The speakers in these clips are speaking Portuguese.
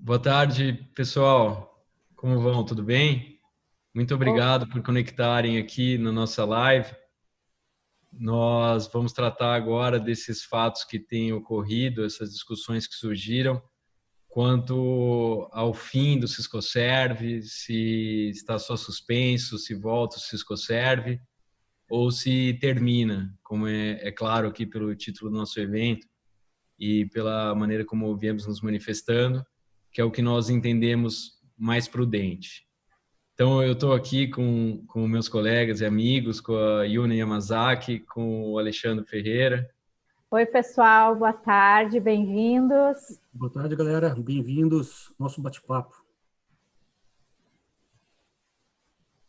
Boa tarde, pessoal. Como vão? Tudo bem? Muito Oh, obrigado por conectarem aqui na nossa live. Nós vamos tratar agora desses fatos que têm ocorrido, essas discussões que surgiram, quanto ao fim do Siscoserv, se está só suspenso, se volta o Siscoserv, ou se termina, como é claro aqui pelo título do nosso evento e pela maneira como viemos nos manifestando, que é o que nós entendemos mais prudente. Então, eu estou aqui com meus colegas e amigos, com a Yuna Yamazaki, com o Alexandre Ferreira. oi, pessoal, boa tarde, bem-vindos. Boa tarde, galera. Bem-vindos ao nosso bate-papo.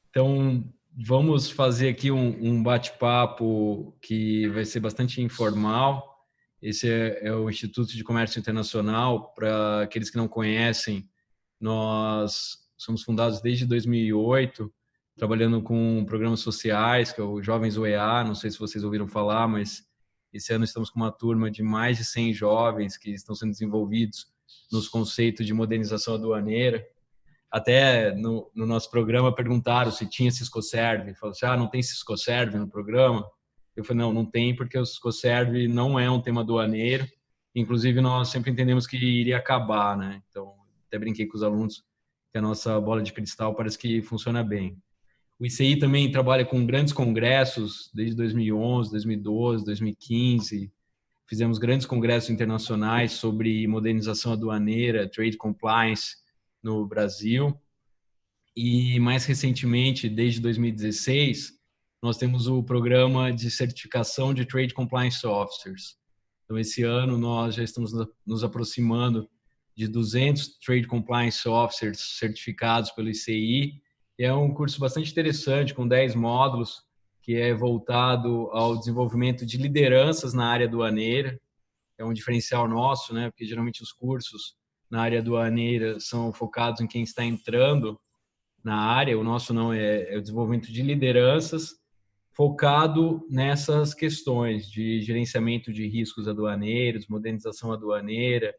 Então, vamos fazer aqui um bate-papo que vai ser bastante informal. Esse é o Instituto de Comércio Internacional. Para aqueles que não conhecem, nós somos fundados desde 2008, trabalhando com programas sociais, que é o Jovens UEA. Não sei se vocês ouviram falar, mas esse ano estamos com uma turma de mais de 100 jovens que estão sendo desenvolvidos nos conceitos de modernização aduaneira. Até no nosso programa perguntaram se tinha Siscoserv. Falaram assim, não tem Siscoserv no programa? Eu falei, não tem, porque o Siscoserv não é um tema aduaneiro. Inclusive, nós sempre entendemos que iria acabar, né? Então, até brinquei com os alunos que a nossa bola de cristal parece que funciona bem. O ICI também trabalha com grandes congressos desde 2011, 2012, 2015. Fizemos grandes congressos internacionais sobre modernização aduaneira, trade compliance no Brasil. E mais recentemente, desde 2016, nós temos o programa de certificação de Trade Compliance Officers. Então, esse ano nós já estamos nos aproximando de 200 Trade Compliance Officers certificados pelo ICI. E é um curso bastante interessante, com 10 módulos, que é voltado ao desenvolvimento de lideranças na área aduaneira. É um diferencial nosso, né? Porque geralmente os cursos na área aduaneira são focados em quem está entrando na área. O nosso não é o desenvolvimento de lideranças focado nessas questões de gerenciamento de riscos aduaneiros, modernização aduaneira,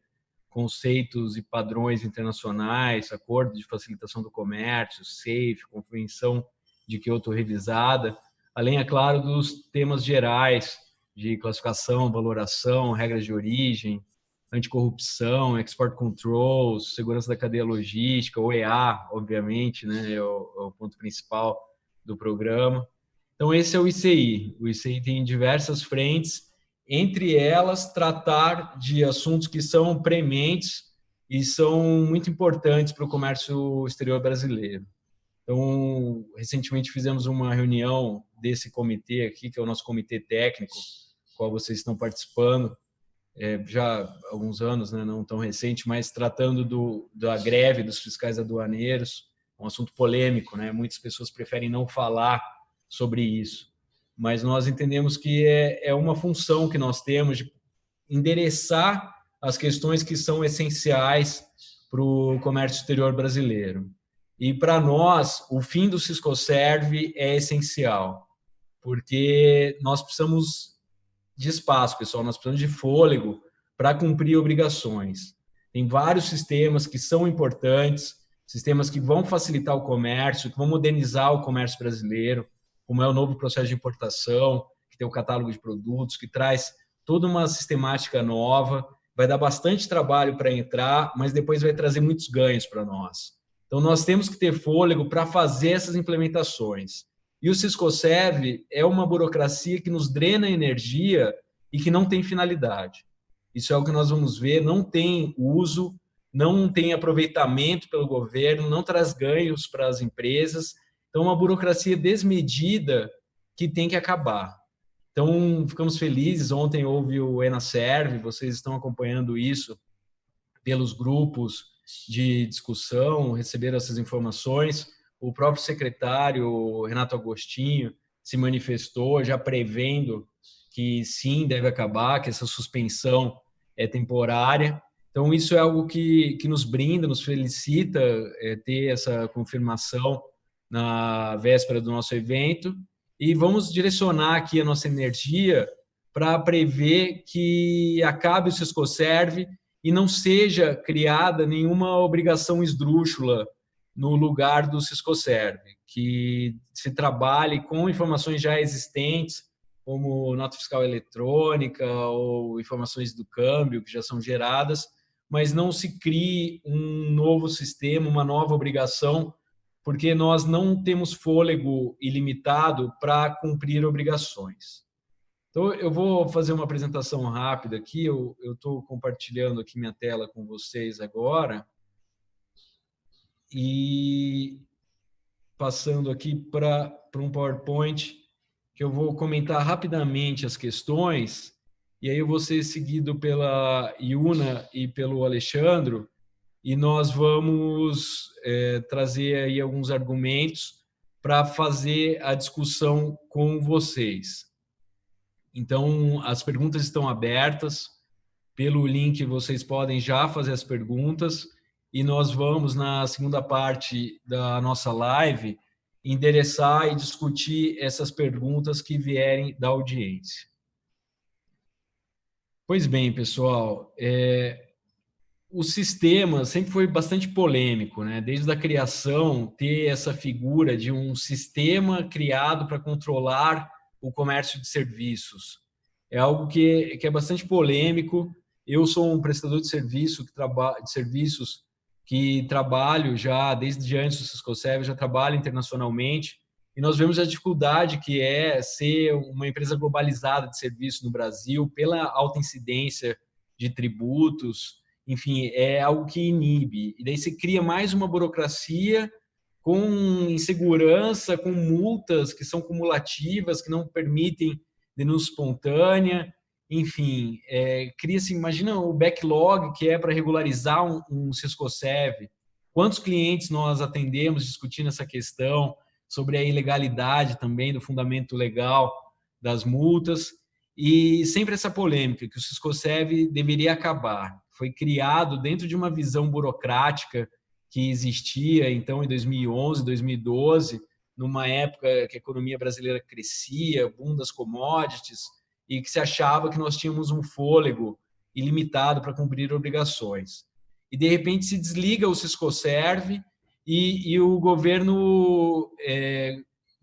conceitos e padrões internacionais, acordo de facilitação do comércio, SAFE, Convenção de Kyoto revisada, além, é claro, dos temas gerais de classificação, valoração, regras de origem, anticorrupção, export controls, segurança da cadeia logística, OEA, obviamente, né, é o ponto principal do programa. Então, esse é o ICI. O ICI tem diversas frentes, entre elas, tratar de assuntos que são prementes e são muito importantes para o comércio exterior brasileiro. Então, recentemente fizemos uma reunião desse comitê aqui, que é o nosso comitê técnico, qual vocês estão participando, já há alguns anos, né, não tão recente, mas tratando da greve dos fiscais aduaneiros, um assunto polêmico, né? Muitas pessoas preferem não falar sobre isso, mas nós entendemos que é uma função que nós temos de endereçar as questões que são essenciais para o comércio exterior brasileiro. E para nós, o fim do Siscoserv é essencial, porque nós precisamos de espaço, pessoal, nós precisamos de fôlego para cumprir obrigações. Tem vários sistemas que são importantes, sistemas que vão facilitar o comércio, que vão modernizar o comércio brasileiro, como é o novo processo de importação, que tem o catálogo de produtos, que traz toda uma sistemática nova, vai dar bastante trabalho para entrar, mas depois vai trazer muitos ganhos para nós. Então, nós temos que ter fôlego para fazer essas implementações. E o Siscoserv é uma burocracia que nos drena energia e que não tem finalidade. Isso é o que nós vamos ver, não tem uso, não tem aproveitamento pelo governo, não traz ganhos para as empresas. Então, uma burocracia desmedida que tem que acabar. Então, ficamos felizes. Ontem houve o ENASERV, vocês estão acompanhando isso pelos grupos de discussão, receberam essas informações. O próprio secretário, Renato Agostinho, se manifestou já prevendo que sim, deve acabar, que essa suspensão é temporária. Então, isso é algo que nos brinda, nos felicita ter essa confirmação na véspera do nosso evento. E vamos direcionar aqui a nossa energia para prever que acabe o Siscoserv e não seja criada nenhuma obrigação esdrúxula no lugar do Siscoserv, que se trabalhe com informações já existentes, como nota fiscal eletrônica ou informações do câmbio que já são geradas, mas não se crie um novo sistema, uma nova obrigação, porque nós não temos fôlego ilimitado para cumprir obrigações. Então, eu vou fazer uma apresentação rápida aqui, eu estou compartilhando aqui minha tela com vocês agora, e passando aqui para um PowerPoint, que eu vou comentar rapidamente as questões, e aí eu vou ser seguido pela Iuna e pelo Alexandro, e nós vamos trazer aí alguns argumentos para fazer a discussão com vocês. Então, as perguntas estão abertas, pelo link vocês podem já fazer as perguntas, e nós vamos, na segunda parte da nossa live, endereçar e discutir essas perguntas que vierem da audiência. Pois bem, pessoal, o sistema sempre foi bastante polêmico, né? Desde a criação, ter essa figura de um sistema criado para controlar o comércio de serviços. É algo que é bastante polêmico. Eu sou um prestador de serviços que trabalho já desde antes do Siscoserv, já trabalho internacionalmente, e nós vemos a dificuldade que é ser uma empresa globalizada de serviço no Brasil, pela alta incidência de tributos, enfim, é algo que inibe. E daí se cria mais uma burocracia com insegurança, com multas que são cumulativas, que não permitem denúncia espontânea, enfim, cria-se, imagina o backlog que é para regularizar um Siscoserv. Quantos clientes nós atendemos discutindo essa questão sobre a ilegalidade também do fundamento legal das multas, e sempre essa polêmica que o Siscoserv deveria acabar. Foi criado dentro de uma visão burocrática que existia, então, em 2011, 2012, numa época que a economia brasileira crescia, boom das commodities, e que se achava que nós tínhamos um fôlego ilimitado para cumprir obrigações. E, de repente, se desliga o Siscoserv e o governo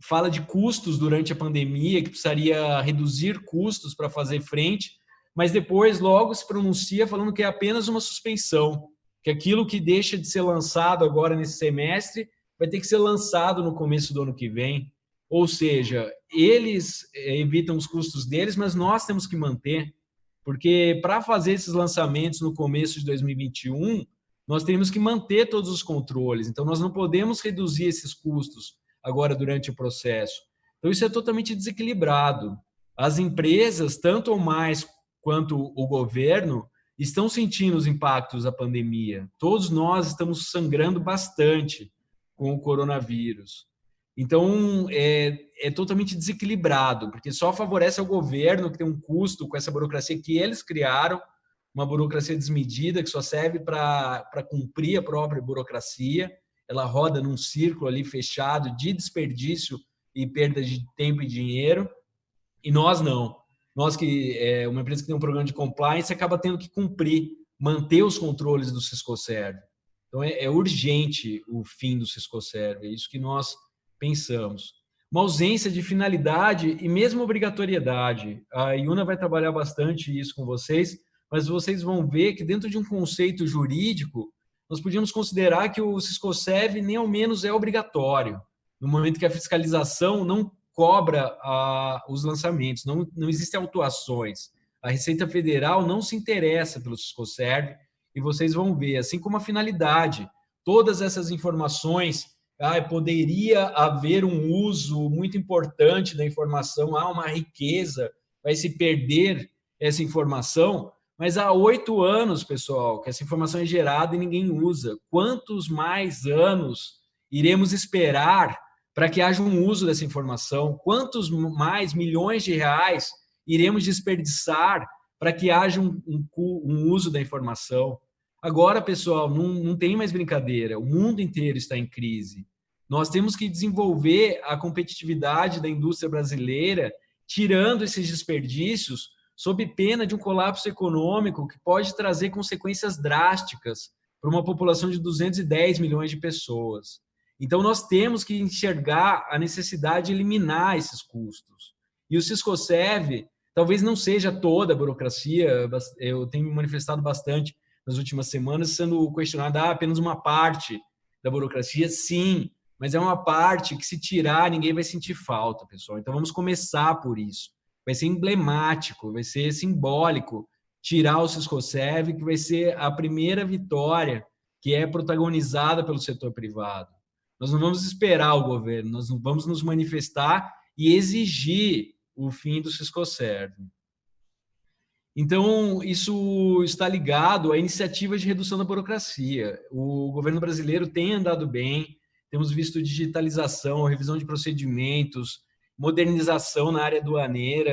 fala de custos durante a pandemia, que precisaria reduzir custos para fazer frente, mas depois logo se pronuncia falando que é apenas uma suspensão, que aquilo que deixa de ser lançado agora nesse semestre vai ter que ser lançado no começo do ano que vem. Ou seja, eles evitam os custos deles, mas nós temos que manter, porque para fazer esses lançamentos no começo de 2021, nós temos que manter todos os controles, então nós não podemos reduzir esses custos agora durante o processo. Então isso é totalmente desequilibrado. As empresas, tanto ou mais quanto o governo, estão sentindo os impactos da pandemia. Todos nós estamos sangrando bastante com o coronavírus. Então, é totalmente desequilibrado, porque só favorece ao governo, que tem um custo com essa burocracia que eles criaram, uma burocracia desmedida que só serve para cumprir a própria burocracia. Ela roda num círculo ali fechado de desperdício e perda de tempo e dinheiro, e nós não. Nós que é uma empresa que tem um programa de compliance acaba tendo que cumprir, manter os controles do Siscoserv. Então, é urgente o fim do Siscoserv, é isso que nós pensamos. Uma ausência de finalidade e mesmo obrigatoriedade. A Iuna vai trabalhar bastante isso com vocês, mas vocês vão ver que dentro de um conceito jurídico, nós podíamos considerar que o Siscoserv nem ao menos é obrigatório, no momento que a fiscalização não cobra os lançamentos, não existem autuações. A Receita Federal não se interessa pelo Siscoserv, e vocês vão ver, assim como a finalidade, todas essas informações, poderia haver um uso muito importante da informação, uma riqueza, vai se perder essa informação, mas há 8 anos, pessoal, que essa informação é gerada e ninguém usa. Quantos mais anos iremos esperar para que haja um uso dessa informação? Quantos mais milhões de reais iremos desperdiçar para que haja um uso da informação? Agora, pessoal, não tem mais brincadeira. O mundo inteiro está em crise. Nós temos que desenvolver a competitividade da indústria brasileira, tirando esses desperdícios, sob pena de um colapso econômico que pode trazer consequências drásticas para uma população de 210 milhões de pessoas. Então, nós temos que enxergar a necessidade de eliminar esses custos. E o Siscoserv talvez não seja toda a burocracia, eu tenho me manifestado bastante nas últimas semanas, sendo questionado apenas uma parte da burocracia. Sim, mas é uma parte que, se tirar, ninguém vai sentir falta, pessoal. Então, vamos começar por isso. Vai ser emblemático, vai ser simbólico tirar o Siscoserv, que vai ser a primeira vitória que é protagonizada pelo setor privado. Nós não vamos esperar o governo, nós vamos nos manifestar e exigir o fim do Siscoserv. Então, isso está ligado a iniciativas de redução da burocracia. O governo brasileiro tem andado bem, temos visto digitalização, revisão de procedimentos, modernização na área aduaneira.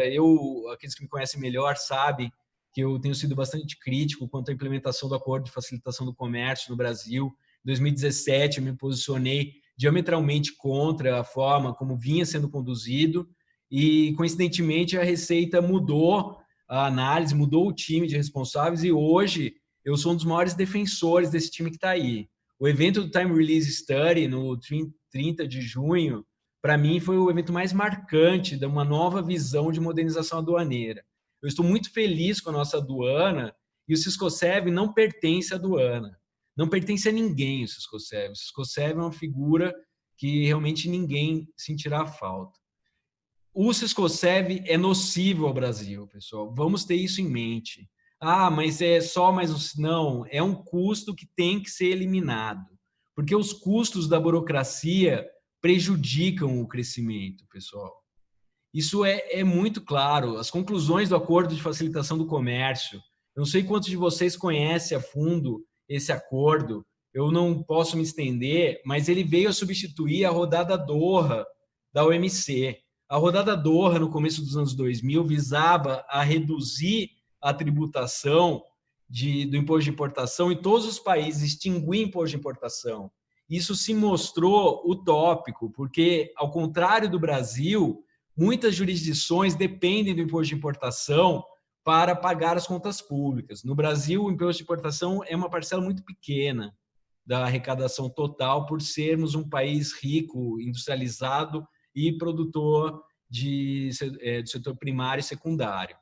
Aqueles que me conhecem melhor sabem que eu tenho sido bastante crítico quanto à implementação do Acordo de Facilitação do Comércio no Brasil. Em 2017, eu me posicionei diametralmente contra a forma como vinha sendo conduzido e, coincidentemente, a Receita mudou a análise, mudou o time de responsáveis e hoje eu sou um dos maiores defensores desse time que está aí. O evento do Time Release Study, no 30 de junho, para mim foi o evento mais marcante de uma nova visão de modernização aduaneira. Eu estou muito feliz com a nossa aduana e o Siscoserv não pertence à aduana. Não pertence a ninguém o Siscoserv. O Siscoserv é uma figura que realmente ninguém sentirá falta. O Siscoserv é nocivo ao Brasil, pessoal. Vamos ter isso em mente. Mas é só mais um... Não, é um custo que tem que ser eliminado. Porque os custos da burocracia prejudicam o crescimento, pessoal. Isso é muito claro. As conclusões do Acordo de Facilitação do Comércio, eu não sei quantos de vocês conhecem a fundo esse acordo, eu não posso me estender, mas ele veio a substituir a rodada Doha da OMC. A rodada Doha, no começo dos anos 2000, visava a reduzir a tributação do imposto de importação em todos os países, extinguir imposto de importação. Isso se mostrou utópico, porque, ao contrário do Brasil, muitas jurisdições dependem do imposto de importação para pagar as contas públicas. No Brasil, o imposto de importação é uma parcela muito pequena da arrecadação total, por sermos um país rico, industrializado e produtor do setor primário e secundário.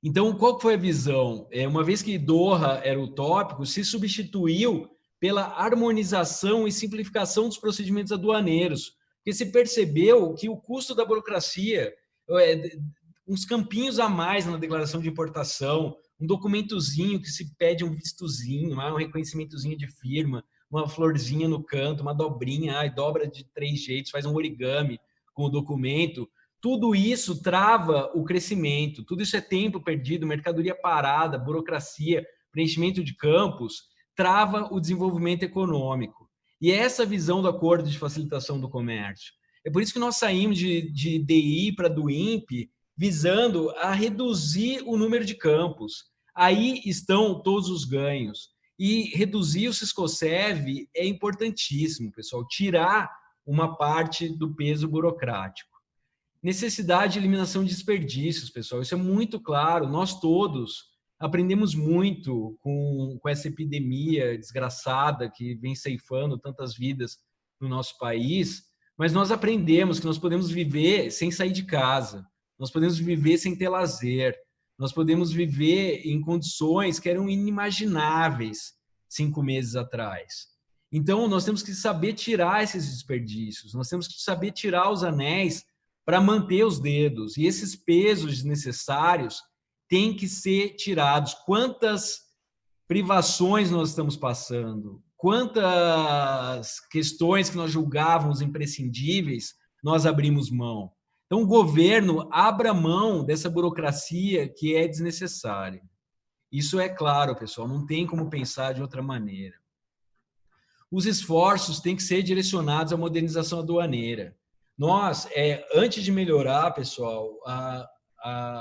Então, qual foi a visão? Uma vez que Doha era utópico, se substituiu pela harmonização e simplificação dos procedimentos aduaneiros, porque se percebeu que o custo da burocracia, uns campinhos a mais na declaração de importação, um documentozinho que se pede um vistozinho, um reconhecimentozinho de firma, uma florzinha no canto, uma dobrinha, dobra de 3 jeitos, faz um origami com o documento. Tudo isso trava o crescimento, tudo isso é tempo perdido, mercadoria parada, burocracia, preenchimento de campos, trava o desenvolvimento econômico. E é essa visão do Acordo de Facilitação do Comércio. É por isso que nós saímos de DI para do INPE, visando a reduzir o número de campos. Aí estão todos os ganhos. E reduzir o Siscoserv é importantíssimo, pessoal, tirar uma parte do peso burocrático. Necessidade de eliminação de desperdícios, pessoal, isso é muito claro. Nós todos aprendemos muito com essa epidemia desgraçada que vem ceifando tantas vidas no nosso país, mas nós aprendemos que nós podemos viver sem sair de casa, nós podemos viver sem ter lazer, nós podemos viver em condições que eram inimagináveis 5 meses atrás. Então, nós temos que saber tirar esses desperdícios, nós temos que saber tirar os anéis para manter os dedos, e esses pesos desnecessários têm que ser tirados. Quantas privações nós estamos passando, quantas questões que nós julgávamos imprescindíveis, nós abrimos mão. Então, o governo abra mão dessa burocracia que é desnecessária. Isso é claro, pessoal, não tem como pensar de outra maneira. Os esforços têm que ser direcionados à modernização aduaneira. Nós, antes de melhorar, pessoal,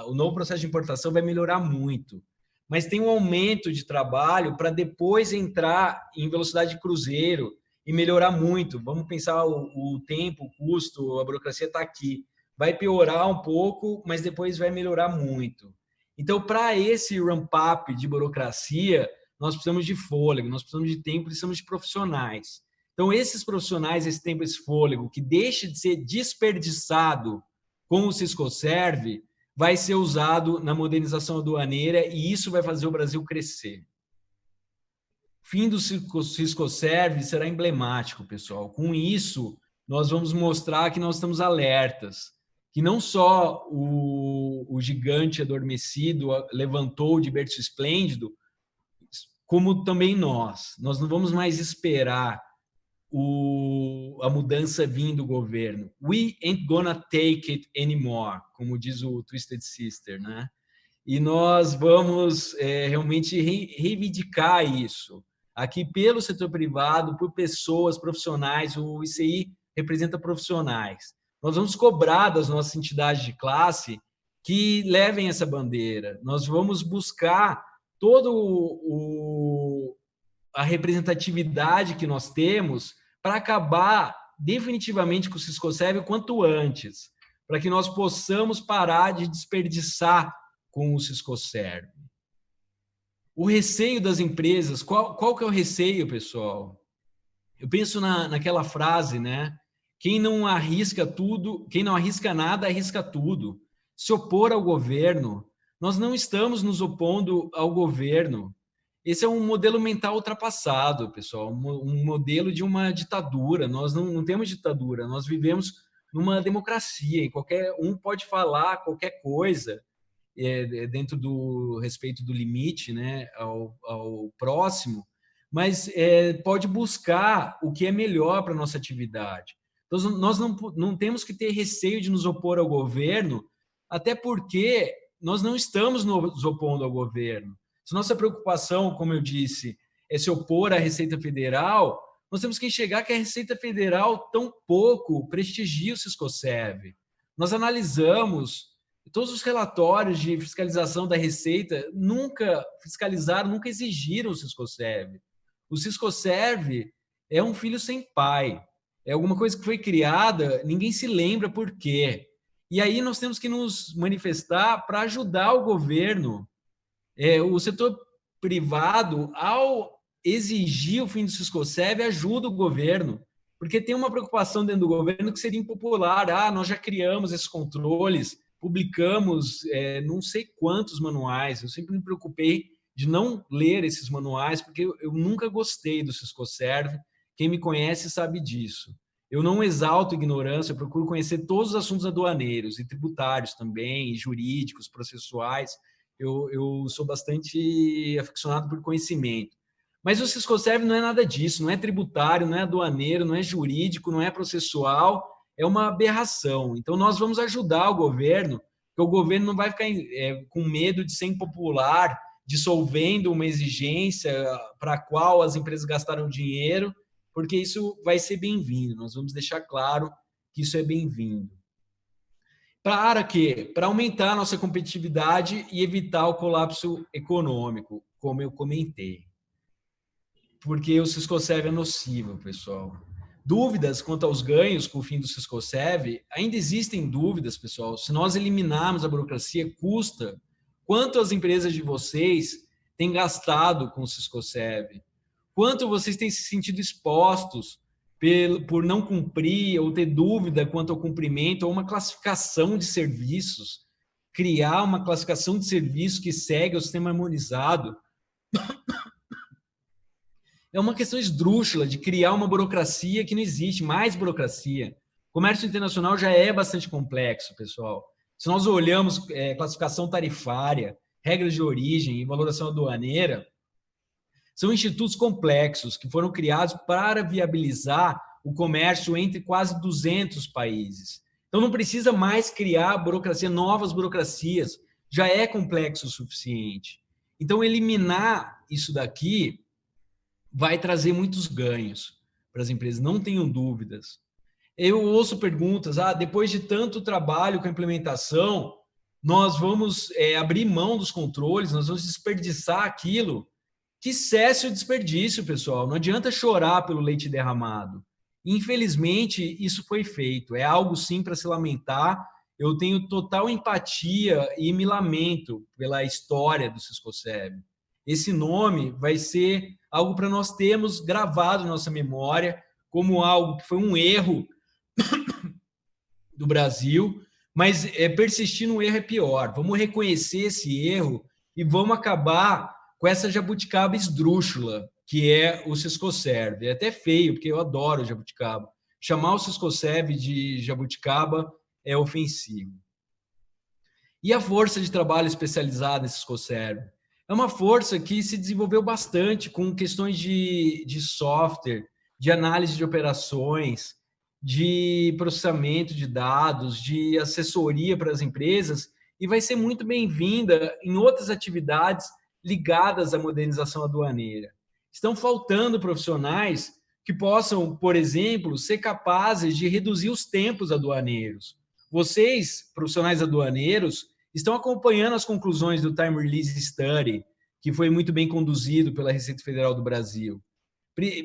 o novo processo de importação vai melhorar muito, mas tem um aumento de trabalho para depois entrar em velocidade de cruzeiro e melhorar muito. Vamos pensar o tempo, o custo, a burocracia está aqui. vai piorar um pouco, mas depois vai melhorar muito. Então, para esse ramp-up de burocracia, nós precisamos de fôlego, nós precisamos de tempo, precisamos de profissionais. Então, esses profissionais, esse tempo, esse fôlego, que deixa de ser desperdiçado com o Siscoserv, vai ser usado na modernização aduaneira e isso vai fazer o Brasil crescer. O fim do Siscoserv será emblemático, pessoal. Com isso, nós vamos mostrar que nós estamos alertas, que não só o gigante adormecido levantou de berço esplêndido, como também nós. Nós não vamos mais esperar a mudança vir do governo. We ain't gonna take it anymore, como diz o Twisted Sister, né? E nós vamos realmente reivindicar isso. Aqui pelo setor privado, por pessoas profissionais, o ICI representa profissionais. Nós vamos cobrar das nossas entidades de classe que levem essa bandeira. Nós vamos buscar toda a representatividade que nós temos para acabar definitivamente com o Siscoserv o quanto antes, para que nós possamos parar de desperdiçar com o Siscoserv. O receio das empresas, qual que é o receio, pessoal? Eu penso naquela frase, né? Quem não arrisca nada, arrisca tudo. Se opor ao governo, nós não estamos nos opondo ao governo. Esse é um modelo mental ultrapassado, pessoal, um modelo de uma ditadura. Nós não temos ditadura, nós vivemos numa democracia, e qualquer um pode falar qualquer coisa dentro do respeito do limite, né, ao próximo, mas pode buscar o que é melhor para a nossa atividade. Então, nós não temos que ter receio de nos opor ao governo, até porque nós não estamos nos opondo ao governo. Se nossa preocupação, como eu disse, é se opor à Receita Federal, nós temos que enxergar que a Receita Federal tão pouco prestigia o Siscoserv. Nós analisamos todos os relatórios de fiscalização da Receita, nunca fiscalizaram, nunca exigiram o Siscoserv. O Siscoserv é um filho sem pai. É alguma coisa que foi criada, ninguém se lembra por quê. E aí nós temos que nos manifestar para ajudar o governo. O setor privado, ao exigir o fim do Siscoserv, ajuda o governo, porque tem uma preocupação dentro do governo que seria impopular. Nós já criamos esses controles, publicamos não sei quantos manuais. Eu sempre me preocupei de não ler esses manuais, porque eu nunca gostei do Siscoserv. Quem me conhece sabe disso. Eu não exalto ignorância, eu procuro conhecer todos os assuntos aduaneiros e tributários também, e jurídicos, processuais. Eu sou bastante aficionado por conhecimento. Mas o Siscoserv não é nada disso, não é tributário, não é aduaneiro, não é jurídico, não é processual, é uma aberração. Então, nós vamos ajudar o governo, porque o governo não vai ficar com medo de ser impopular, dissolvendo uma exigência para a qual as empresas gastaram dinheiro, porque isso vai ser bem-vindo. Nós vamos deixar claro que isso é bem-vindo. Para quê? Para aumentar a nossa competitividade e evitar o colapso econômico, como eu comentei. Porque o Siscoserv é nocivo, pessoal. Dúvidas quanto aos ganhos com o fim do Siscoserv? Ainda existem dúvidas, pessoal. Se nós eliminarmos a burocracia, custa. Quanto as empresas de vocês têm gastado com o Siscoserv? Quanto vocês têm se sentido expostos por não cumprir ou ter dúvida quanto ao cumprimento ou uma classificação de serviços, criar uma classificação de serviços que segue o sistema harmonizado. É uma questão esdrúxula de criar uma burocracia que não existe, mais burocracia. O comércio internacional já é bastante complexo, pessoal. Se nós olhamos classificação tarifária, regras de origem e valoração aduaneira, são institutos complexos que foram criados para viabilizar o comércio entre quase 200 países. Então, não precisa mais criar burocracia, novas burocracias. Já é complexo o suficiente. Então, eliminar isso daqui vai trazer muitos ganhos para as empresas, não tenham dúvidas. Eu ouço perguntas, depois de tanto trabalho com a implementação, nós vamos abrir mão dos controles, nós vamos desperdiçar aquilo. Que cesse o desperdício, pessoal. Não adianta chorar pelo leite derramado. Infelizmente, isso foi feito. É algo, sim, para se lamentar eu tenho total empatia e me lamento pela história do Siscosev. Esse nome vai ser algo para nós termos gravado na nossa memória como algo que foi um erro do Brasil, mas persistir no erro é pior. Vamos reconhecer esse erro e vamos acabar com essa jabuticaba esdrúxula, que é o Siscoserv. É até feio, porque eu adoro jabuticaba. Chamar o Siscoserv de jabuticaba é ofensivo. E a força de trabalho especializada em Siscoserv? É uma força que se desenvolveu bastante com questões de software, de análise de operações, de processamento de dados, de assessoria para as empresas, e vai ser muito bem-vinda em outras atividades ligadas à modernização aduaneira. Estão faltando profissionais que possam, por exemplo, ser capazes de reduzir os tempos aduaneiros. Vocês, profissionais aduaneiros, estão acompanhando as conclusões do Time Release Study, que foi muito bem conduzido pela Receita Federal do Brasil.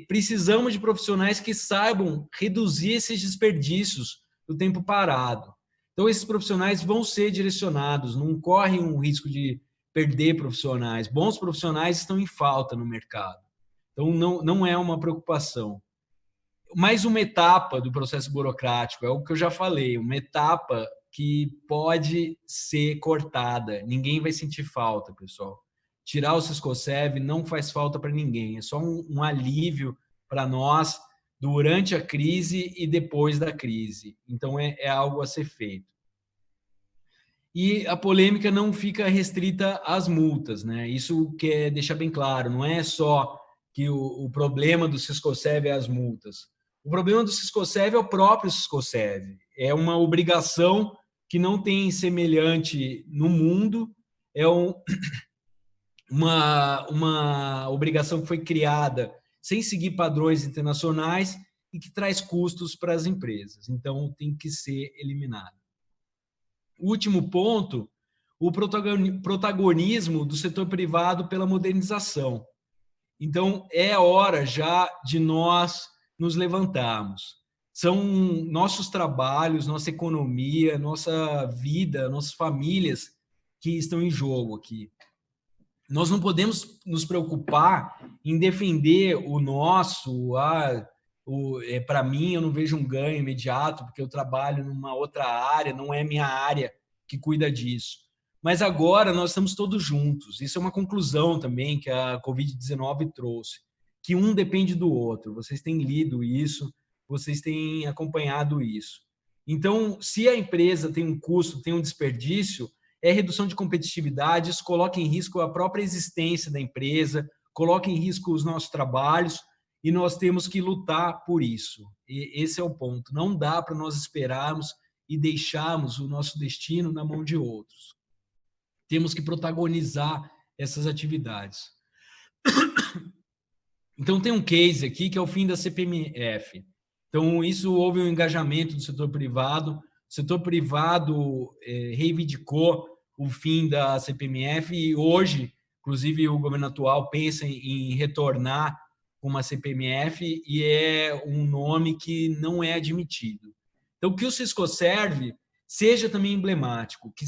Precisamos de profissionais que saibam reduzir esses desperdícios do tempo parado. Então, esses profissionais vão ser direcionados, não correm um risco de perder profissionais. Bons profissionais estão em falta no mercado. Então, não é uma preocupação. Mais uma etapa do processo burocrático, é o que eu já falei, uma etapa que pode ser cortada. Ninguém vai sentir falta, pessoal. Tirar o Siscoserv não faz falta para ninguém, é só um alívio para nós durante a crise e depois da crise. Então, é algo a ser feito. E a polêmica não fica restrita às multas, né? Isso quer deixar bem claro, não é só que o problema do Siscoserv é as multas. O problema do Siscoserv é o próprio Siscoserv. É uma obrigação que não tem semelhante no mundo, é uma obrigação que foi criada sem seguir padrões internacionais e que traz custos para as empresas. Então, tem que ser eliminado. O último ponto, o protagonismo do setor privado pela modernização. Então, é hora já de nós nos levantarmos. São nossos trabalhos, nossa economia, nossa vida, nossas famílias que estão em jogo aqui. Nós não podemos nos preocupar em defender o nosso, para mim eu não vejo um ganho imediato, porque eu trabalho numa outra área, não é minha área que cuida disso. Mas agora nós estamos todos juntos. Isso é uma conclusão também que a Covid-19 trouxe, que um depende do outro. Vocês têm lido isso, vocês têm acompanhado isso. Então, se a empresa tem um custo, tem um desperdício, é redução de competitividade, isso coloca em risco a própria existência da empresa, coloca em risco os nossos trabalhos, e nós temos que lutar por isso. E esse é o ponto. Não dá para nós esperarmos e deixarmos o nosso destino na mão de outros. Temos que protagonizar essas atividades. Então, tem um case aqui que é o fim da CPMF. Então, isso houve um engajamento do setor privado. O setor privado reivindicou o fim da CPMF e hoje, inclusive, o governo atual pensa em retornar com uma CPMF e é um nome que não é admitido. Então, que o Siscoserv seja também emblemático, que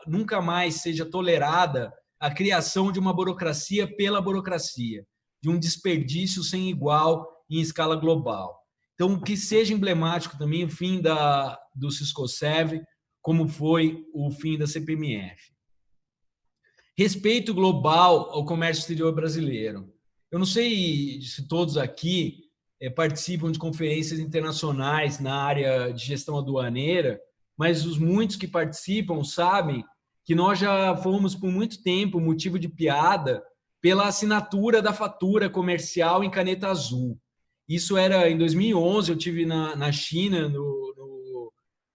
nunca mais seja tolerada a criação de uma burocracia pela burocracia, de um desperdício sem igual em escala global. Então, que seja emblemático também o fim do Siscoserv, como foi o fim da CPMF. Respeito global ao comércio exterior brasileiro. Eu não sei se todos aqui participam de conferências internacionais na área de gestão aduaneira, mas os muitos que participam sabem que nós já fomos por muito tempo motivo de piada pela assinatura da fatura comercial em caneta azul. Isso era em 2011, eu estive na China, no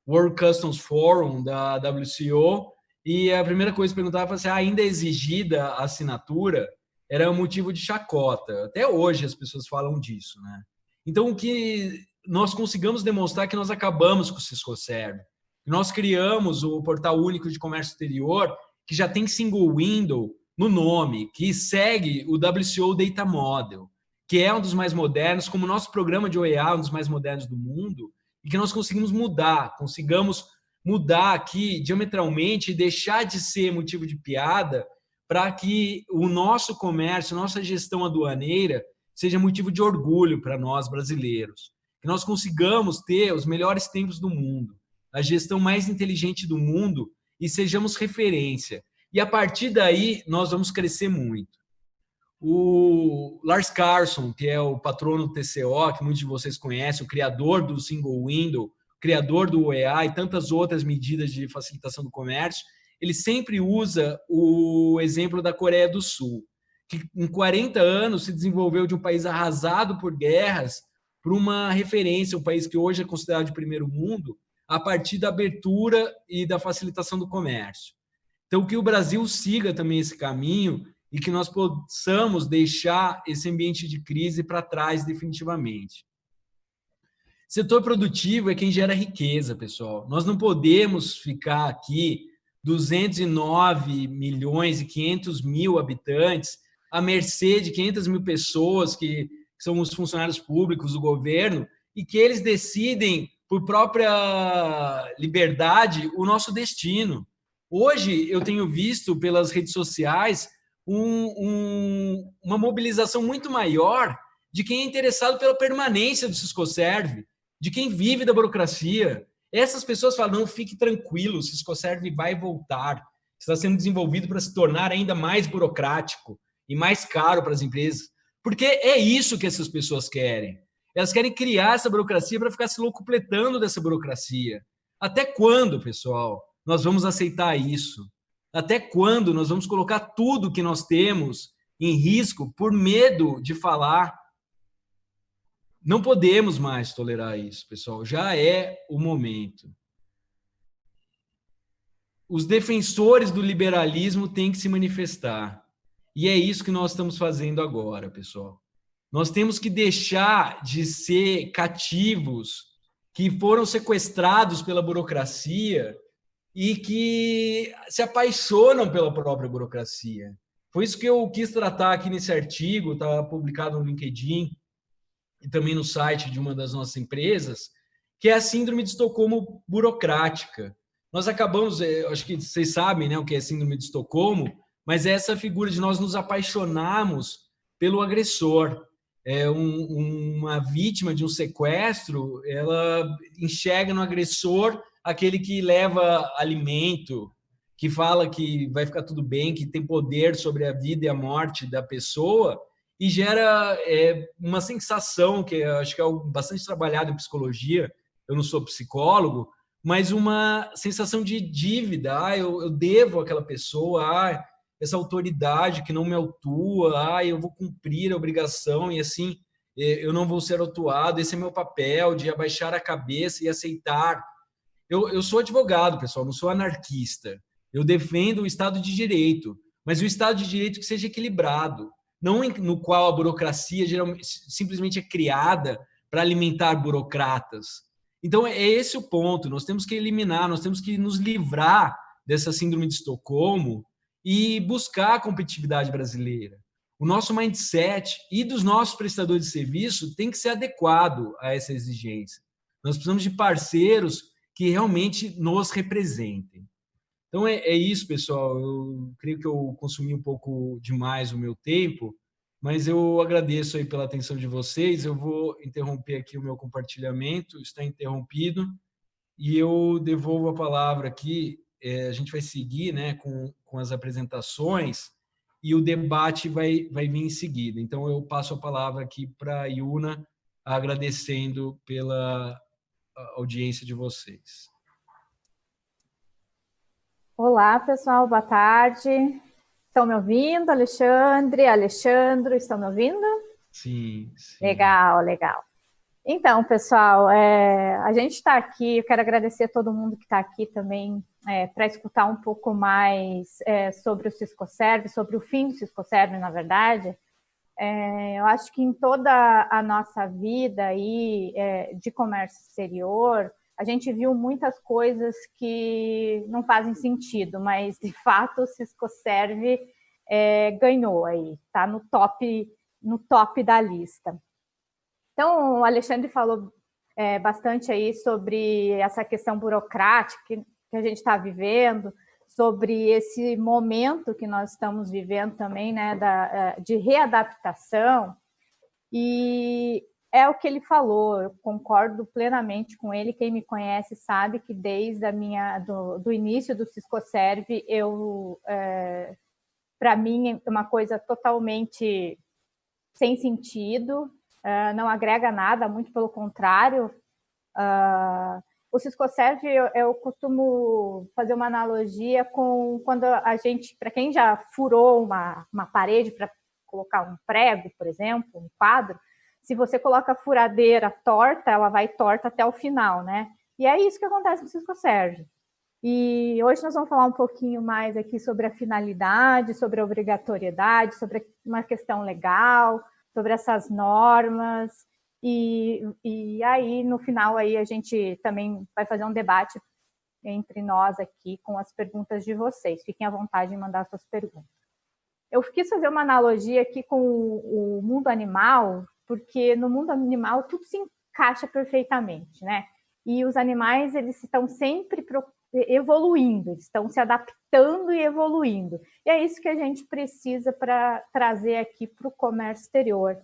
World Customs Forum da WCO, e a primeira coisa que perguntava se ainda é exigida a assinatura, era um motivo de chacota. Até hoje as pessoas falam disso, né? Então, que nós consigamos demonstrar que nós acabamos com o Siscoserv. Nós criamos o Portal Único de Comércio Exterior, que já tem single window no nome, que segue o WCO Data Model, que é um dos mais modernos, como o nosso programa de OEA, um dos mais modernos do mundo, e que nós conseguimos mudar, consigamos mudar aqui diametralmente e deixar de ser motivo de piada para que o nosso comércio, nossa gestão aduaneira seja motivo de orgulho para nós brasileiros. Que nós consigamos ter os melhores tempos do mundo, a gestão mais inteligente do mundo e sejamos referência. E a partir daí nós vamos crescer muito. O Lars Carlson, que é o patrono do TCO, que muitos de vocês conhecem, o criador do Single Window, criador do OEA e tantas outras medidas de facilitação do comércio, ele sempre usa o exemplo da Coreia do Sul, que em 40 anos se desenvolveu de um país arrasado por guerras para uma referência, um país que hoje é considerado de primeiro mundo, a partir da abertura e da facilitação do comércio. Então, que o Brasil siga também esse caminho e que nós possamos deixar esse ambiente de crise para trás definitivamente. Setor produtivo é quem gera riqueza, pessoal. Nós não podemos ficar aqui 209 milhões e 500 mil habitantes à mercê de 500 mil pessoas que são os funcionários públicos do governo e que eles decidem, por própria liberdade, o nosso destino. Hoje, eu tenho visto pelas redes sociais uma mobilização muito maior de quem é interessado pela permanência do Siscoserv, de quem vive da burocracia. Essas pessoas falam, não, fique tranquilo, o Siscoserv vai voltar. Está sendo desenvolvido para se tornar ainda mais burocrático e mais caro para as empresas. Porque é isso que essas pessoas querem. Elas querem criar essa burocracia para ficar se locupletando dessa burocracia. Até quando, pessoal, nós vamos aceitar isso? Até quando nós vamos colocar tudo que nós temos em risco por medo de falar? Não podemos mais tolerar isso, pessoal. Já é o momento. Os defensores do liberalismo têm que se manifestar. E é isso que nós estamos fazendo agora, pessoal. Nós temos que deixar de ser cativos que foram sequestrados pela burocracia e que se apaixonam pela própria burocracia. Foi isso que eu quis tratar aqui nesse artigo, está publicado no LinkedIn e também no site de uma das nossas empresas, que é a síndrome de Estocolmo burocrática. Nós acabamos, acho que vocês sabem, né, o que é a síndrome de Estocolmo, mas é essa figura de nós nos apaixonarmos pelo agressor. Uma vítima de um sequestro, ela enxerga no agressor aquele que leva alimento, que fala que vai ficar tudo bem, que tem poder sobre a vida e a morte da pessoa, e gera uma sensação, que eu acho que é bastante trabalhado em psicologia, eu não sou psicólogo, mas uma sensação de dívida. Eu devo àquela pessoa, essa autoridade que não me autua, eu vou cumprir a obrigação e assim eu não vou ser autuado, esse é meu papel de abaixar a cabeça e aceitar. Eu sou advogado, pessoal, não sou anarquista. Eu defendo o Estado de Direito, mas o Estado de Direito que seja equilibrado, não no qual a burocracia simplesmente é criada para alimentar burocratas. Então, é esse o ponto. Nós temos que eliminar, nós temos que nos livrar dessa síndrome de Estocolmo e buscar a competitividade brasileira. O nosso mindset e dos nossos prestadores de serviço tem que ser adequado a essa exigência. Nós precisamos de parceiros que realmente nos representem. Então, é isso, pessoal. Eu creio que eu consumi um pouco demais o meu tempo, mas eu agradeço aí pela atenção de vocês. Eu vou interromper aqui o meu compartilhamento, está interrompido, e eu devolvo a palavra aqui. A gente vai seguir, né, com as apresentações e o debate vai vir em seguida. Então, eu passo a palavra aqui para a Yuna, agradecendo pela audiência de vocês. Olá, pessoal, boa tarde. Estão me ouvindo? Alexandre, estão me ouvindo? Sim. Legal. Então, pessoal, a gente está aqui, eu quero agradecer a todo mundo que está aqui também para escutar um pouco mais sobre o Siscoserv, sobre o fim do Siscoserv, na verdade. Eu acho que em toda a nossa vida aí, de comércio exterior, a gente viu muitas coisas que não fazem sentido, mas, de fato, o Siscoserv ganhou aí, está no top da lista. Então, o Alexandre falou bastante aí sobre essa questão burocrática, que a gente está vivendo, sobre esse momento que nós estamos vivendo também, né, de readaptação, e é o que ele falou, eu concordo plenamente com ele. Quem me conhece sabe que desde do início do Siscoserve, para mim é uma coisa totalmente sem sentido, não agrega nada, muito pelo contrário. O Siscoserve, eu costumo fazer uma analogia com quando a gente, para quem já furou uma parede para colocar um prego, por exemplo, um quadro, se você coloca a furadeira torta, ela vai torta até o final, né? E é isso que acontece no Siscoserve. E hoje nós vamos falar um pouquinho mais aqui sobre a finalidade, sobre a obrigatoriedade, sobre uma questão legal, sobre essas normas. E aí, no final, aí a gente também vai fazer um debate entre nós aqui com as perguntas de vocês. Fiquem à vontade de mandar suas perguntas. Eu quis fazer uma analogia aqui com o mundo animal, porque no mundo animal tudo se encaixa perfeitamente, né? E os animais, eles estão sempre evoluindo, eles estão se adaptando e evoluindo. E é isso que a gente precisa para trazer aqui para o comércio exterior.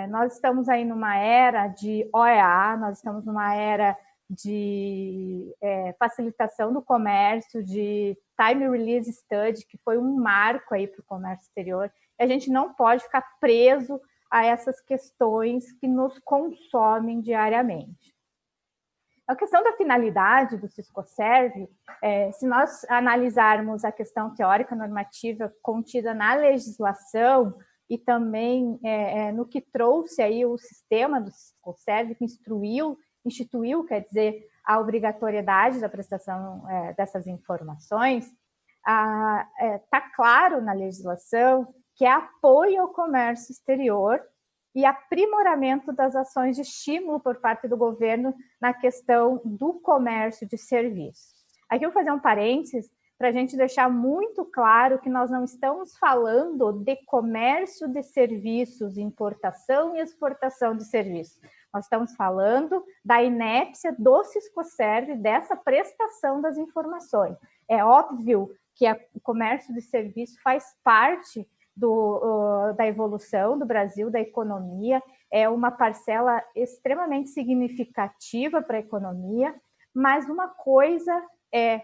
Nós estamos aí numa era de OEA, nós estamos numa era de facilitação do comércio, de Time Release Study, que foi um marco aí para o comércio exterior. E a gente não pode ficar preso a essas questões que nos consomem diariamente. A questão da finalidade do Siscoserve, se nós analisarmos a questão teórica normativa contida na legislação e também no que trouxe aí o sistema do Siscoserve, que instituiu, quer dizer, a obrigatoriedade da prestação dessas informações, está claro na legislação que é apoio ao comércio exterior e aprimoramento das ações de estímulo por parte do governo na questão do comércio de serviços. Aqui eu vou fazer um parênteses para a gente deixar muito claro que nós não estamos falando de comércio de serviços, importação e exportação de serviços. Nós estamos falando da inépcia do Siscoserve, dessa prestação das informações. É óbvio que o comércio de serviços faz parte da evolução do Brasil, da economia, é uma parcela extremamente significativa para a economia, mas uma coisa é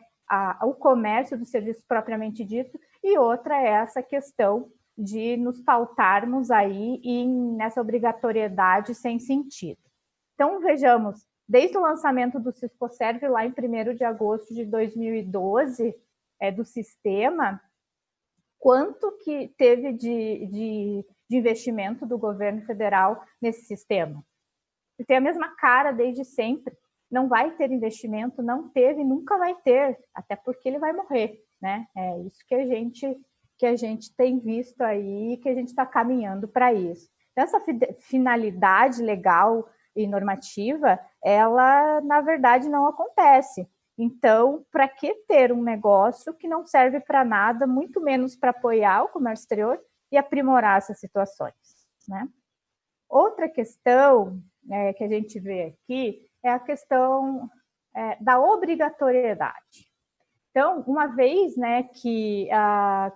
o comércio do serviço propriamente dito, e outra é essa questão de nos pautarmos aí nessa obrigatoriedade sem sentido. Então, vejamos, desde o lançamento do Siscoserve, lá em 1º de agosto de 2012, do sistema, quanto que teve de investimento do governo federal nesse sistema? E tem a mesma cara desde sempre. Não vai ter investimento, não teve, nunca vai ter, até porque ele vai morrer, né? É isso que a gente tem visto aí, que a gente está caminhando para isso. Então, essa finalidade legal e normativa, ela, na verdade, não acontece. Então, para que ter um negócio que não serve para nada, muito menos para apoiar o comércio exterior e aprimorar essas situações, né? Outra questão que a gente vê aqui é a questão da obrigatoriedade. Então, uma vez, né, que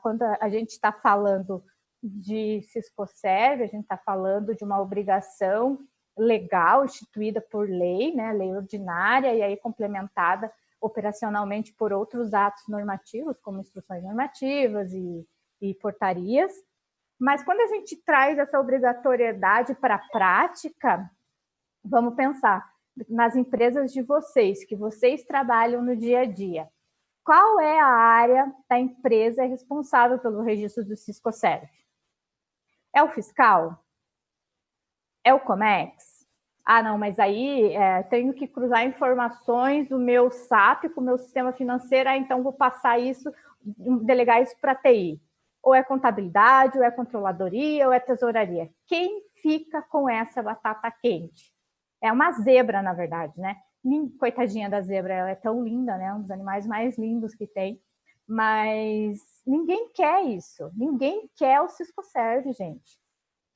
quando a gente está falando de Siscoserve, a gente está falando de uma obrigação legal instituída por lei, né, lei ordinária, e aí complementada operacionalmente por outros atos normativos, como instruções normativas e portarias. Mas quando a gente traz essa obrigatoriedade para a prática, vamos pensar nas empresas de vocês, que vocês trabalham no dia a dia. Qual é a área da empresa responsável pelo registro do Siscoserve? É o fiscal? É o Comex? Ah, não, mas aí tenho que cruzar informações do meu SAP com o meu sistema financeiro, então vou passar isso, delegar isso para a TI. Ou é contabilidade, ou é controladoria, ou é tesouraria. Quem fica com essa batata quente? É uma zebra, na verdade, né? Coitadinha da zebra, ela é tão linda, né? Um dos animais mais lindos que tem. Mas ninguém quer isso. Ninguém quer o Siscoserve, gente.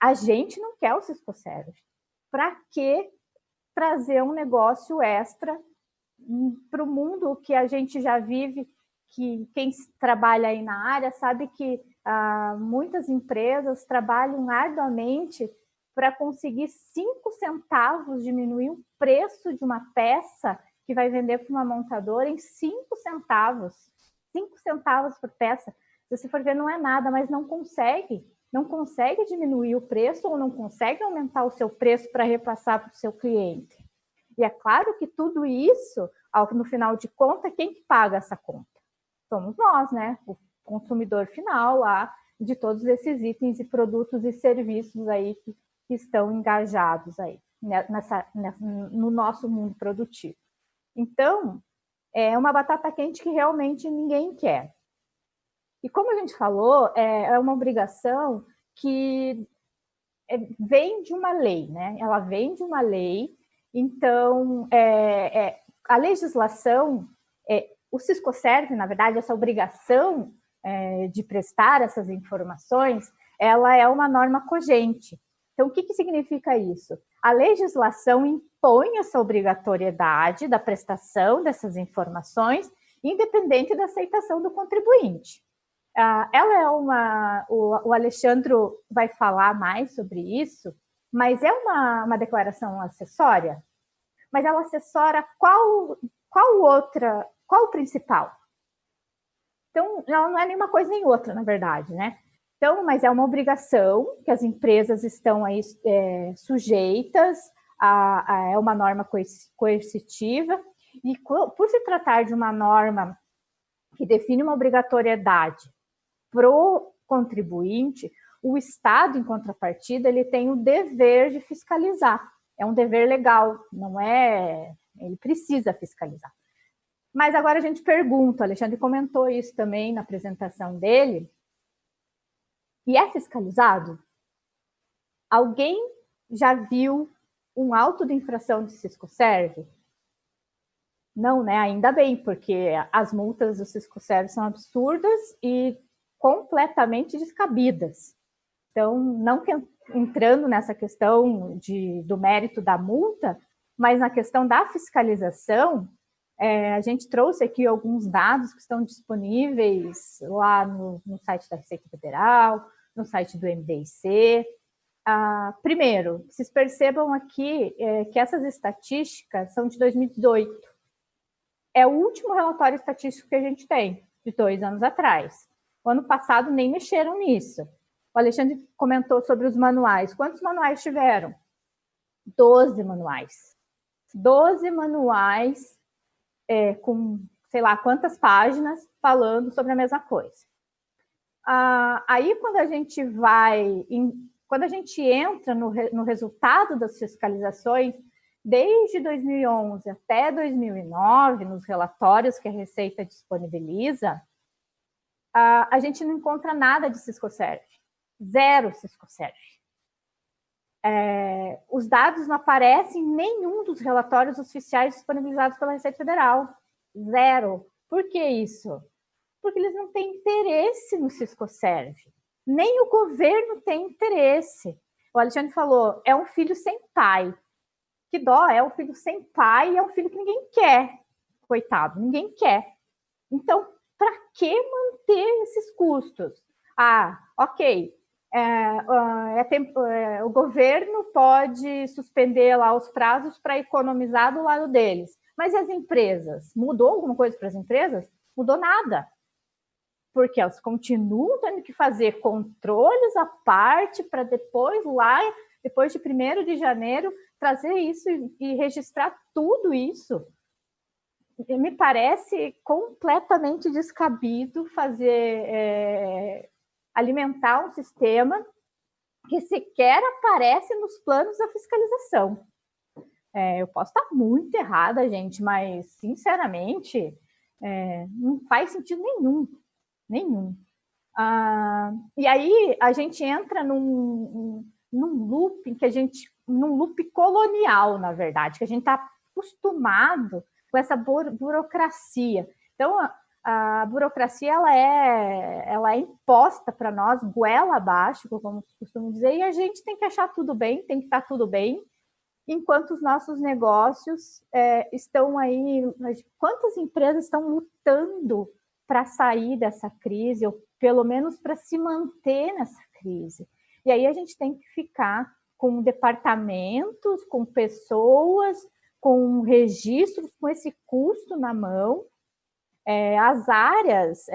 A gente não quer o Siscoserve. Para que trazer um negócio extra para o mundo que a gente já vive, que quem trabalha aí na área sabe que muitas empresas trabalham arduamente para conseguir 5 centavos diminuir o preço de uma peça que vai vender para uma montadora em 5 centavos. 5 centavos por peça. Se você for ver, não é nada, mas não consegue diminuir o preço ou não consegue aumentar o seu preço para repassar para o seu cliente. E é claro que tudo isso, no final de contas, quem que paga essa conta? Somos nós, né? O consumidor final lá de todos esses itens e produtos e serviços aí que estão engajados aí no nosso mundo produtivo. Então, é uma batata quente que realmente ninguém quer. E como a gente falou, é uma obrigação que vem de uma lei, né? Ela vem de uma lei. Então, a legislação, o Siscoserv, na verdade, essa obrigação de prestar essas informações, ela é uma norma cogente. Então, o que significa isso? A legislação impõe essa obrigatoriedade da prestação dessas informações, independente da aceitação do contribuinte. Ela é o Alexandre vai falar mais sobre isso, mas é uma declaração acessória. Mas ela assessora qual o principal? Então, ela não é nenhuma coisa nem outra, na verdade, né? Então, mas é uma obrigação que as empresas estão aí sujeitas é uma norma coercitiva, e por se tratar de uma norma que define uma obrigatoriedade para o contribuinte, o Estado, em contrapartida, ele tem o dever de fiscalizar. É um dever legal, não é... Ele precisa fiscalizar. Mas agora a gente pergunta, o Alexandre comentou isso também na apresentação dele, e é fiscalizado? Alguém já viu um auto de infração de Siscoserv? Não, né? Ainda bem, porque as multas do Siscoserv são absurdas e completamente descabidas. Então, não entrando nessa questão do mérito da multa, mas na questão da fiscalização, a gente trouxe aqui alguns dados que estão disponíveis lá no site da Receita Federal, no site do MDIC. Primeiro, vocês percebam aqui que essas estatísticas são de 2018. É o último relatório estatístico que a gente tem, de 2 anos atrás. O ano passado nem mexeram nisso. O Alexandre comentou sobre os manuais. Quantos manuais tiveram? 12 manuais. 12 manuais com, sei lá, quantas páginas falando sobre a mesma coisa. Aí, quando a gente entra no resultado das fiscalizações, desde 2011 até 2009, nos relatórios que a Receita disponibiliza, a gente não encontra nada de Siscoserv. Zero Siscoserv. Os dados não aparecem em nenhum dos relatórios oficiais disponibilizados pela Receita Federal. Zero. Por que isso? Porque eles não têm interesse no Siscoserv. Nem o governo tem interesse. O Alexandre falou, é um filho sem pai. Que dó, é um filho sem pai, é um filho que ninguém quer. Coitado, ninguém quer. Então, para que manter esses custos? Ok, o governo pode suspender lá os prazos para economizar do lado deles. Mas e as empresas? Mudou alguma coisa para as empresas? Mudou nada. Porque elas continuam tendo que fazer controles à parte para depois de 1º de janeiro, trazer isso e registrar tudo isso. Me parece completamente descabido alimentar um sistema que sequer aparece nos planos da fiscalização. Eu posso estar muito errada, gente, mas, sinceramente, não faz sentido nenhum. E aí a gente entra num loop num loop colonial, na verdade, que a gente está acostumado com essa burocracia. Então, a burocracia ela é imposta para nós, goela abaixo, como costumo dizer, e a gente tem que achar tudo bem, tem que estar tudo bem, enquanto os nossos negócios estão aí, quantas empresas estão lutando para sair dessa crise, ou pelo menos para se manter nessa crise. E aí a gente tem que ficar com departamentos, com pessoas, com registros, com esse custo na mão. As áreas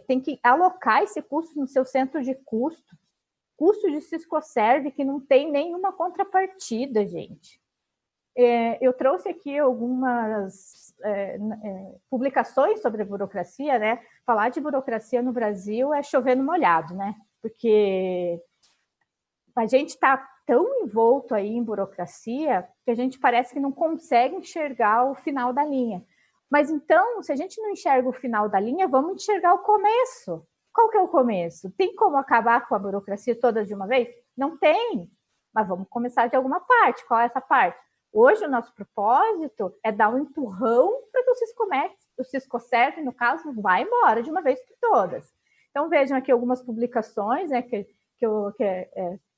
têm que alocar esse custo no seu centro de custo. Custo de Siscoserv que não tem nenhuma contrapartida, gente. Eu trouxe aqui algumas publicações sobre a burocracia, né? Falar de burocracia no Brasil é chover no molhado, né? Porque a gente está tão envolto aí em burocracia que a gente parece que não consegue enxergar o final da linha. Mas então, se a gente não enxerga o final da linha, vamos enxergar o começo. Qual que é o começo? Tem como acabar com a burocracia toda de uma vez? Não tem, mas vamos começar de alguma parte. Qual é essa parte? Hoje o nosso propósito é dar um empurrão para que o Siscoserv, no caso, vá embora de uma vez por todas. Então vejam aqui algumas publicações, né, que eu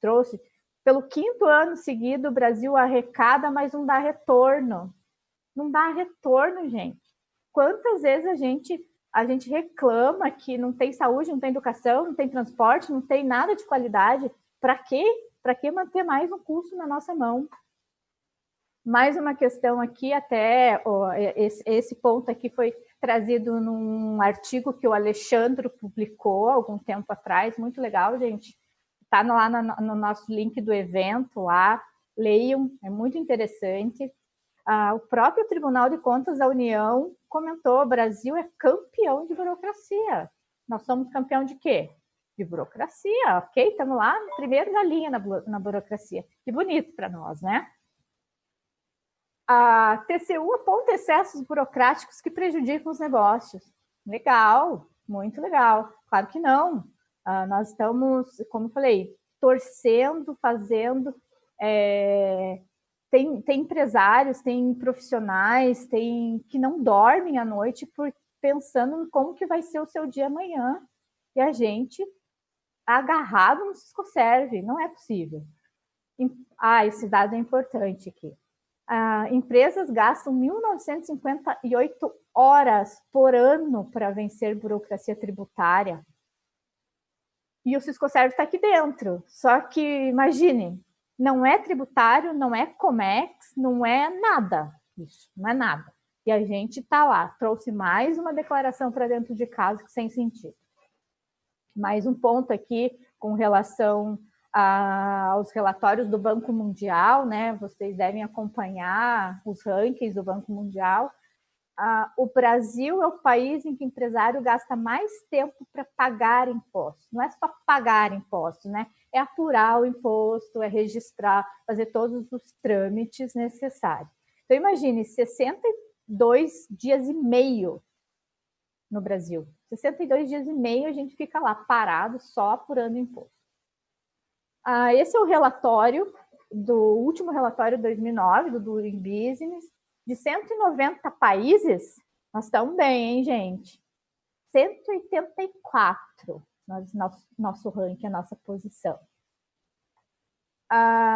trouxe. Pelo 5º ano seguido, o Brasil arrecada, mas não dá retorno. Não dá retorno, gente. Quantas vezes a gente reclama que não tem saúde, não tem educação, não tem transporte, não tem nada de qualidade? Para quê? Para que manter mais um custo na nossa mão? Mais uma questão aqui, até esse ponto aqui foi trazido num artigo que o Alexandre publicou algum tempo atrás, muito legal, gente. Está lá no nosso link do evento, lá, leiam, é muito interessante. O próprio Tribunal de Contas da União comentou: o Brasil é campeão de burocracia. Nós somos campeão de quê? De burocracia, ok? Estamos lá no primeiro da linha na burocracia. Que bonito para nós, né? A TCU aponta excessos burocráticos que prejudicam os negócios. Legal, muito legal. Claro que não. Nós estamos, como eu falei, torcendo, fazendo. Tem empresários, tem profissionais, que não dormem à noite pensando em como que vai ser o seu dia amanhã. E a gente agarrado no Siscoserv, não é possível. Esse dado é importante aqui. Empresas gastam 1.958 horas por ano para vencer burocracia tributária. E o Siscoserv está aqui dentro. Só que, imagine, não é tributário, não é Comex, não é nada. Isso, não é nada. E a gente está lá, trouxe mais uma declaração para dentro de casa que sem sentido. Mais um ponto aqui com relação aos relatórios do Banco Mundial, né? Vocês devem acompanhar os rankings do Banco Mundial. O Brasil é o país em que o empresário gasta mais tempo para pagar impostos. Não é só pagar impostos, né? É apurar o imposto, é registrar, fazer todos os trâmites necessários. Então, imagine, 62 dias e meio no Brasil. 62 dias e meio a gente fica lá parado só apurando imposto. Esse é o relatório, do último relatório de 2009, do Doing Business. De 190 países, nós estamos bem, hein, gente? 184, nosso ranking, a nossa posição.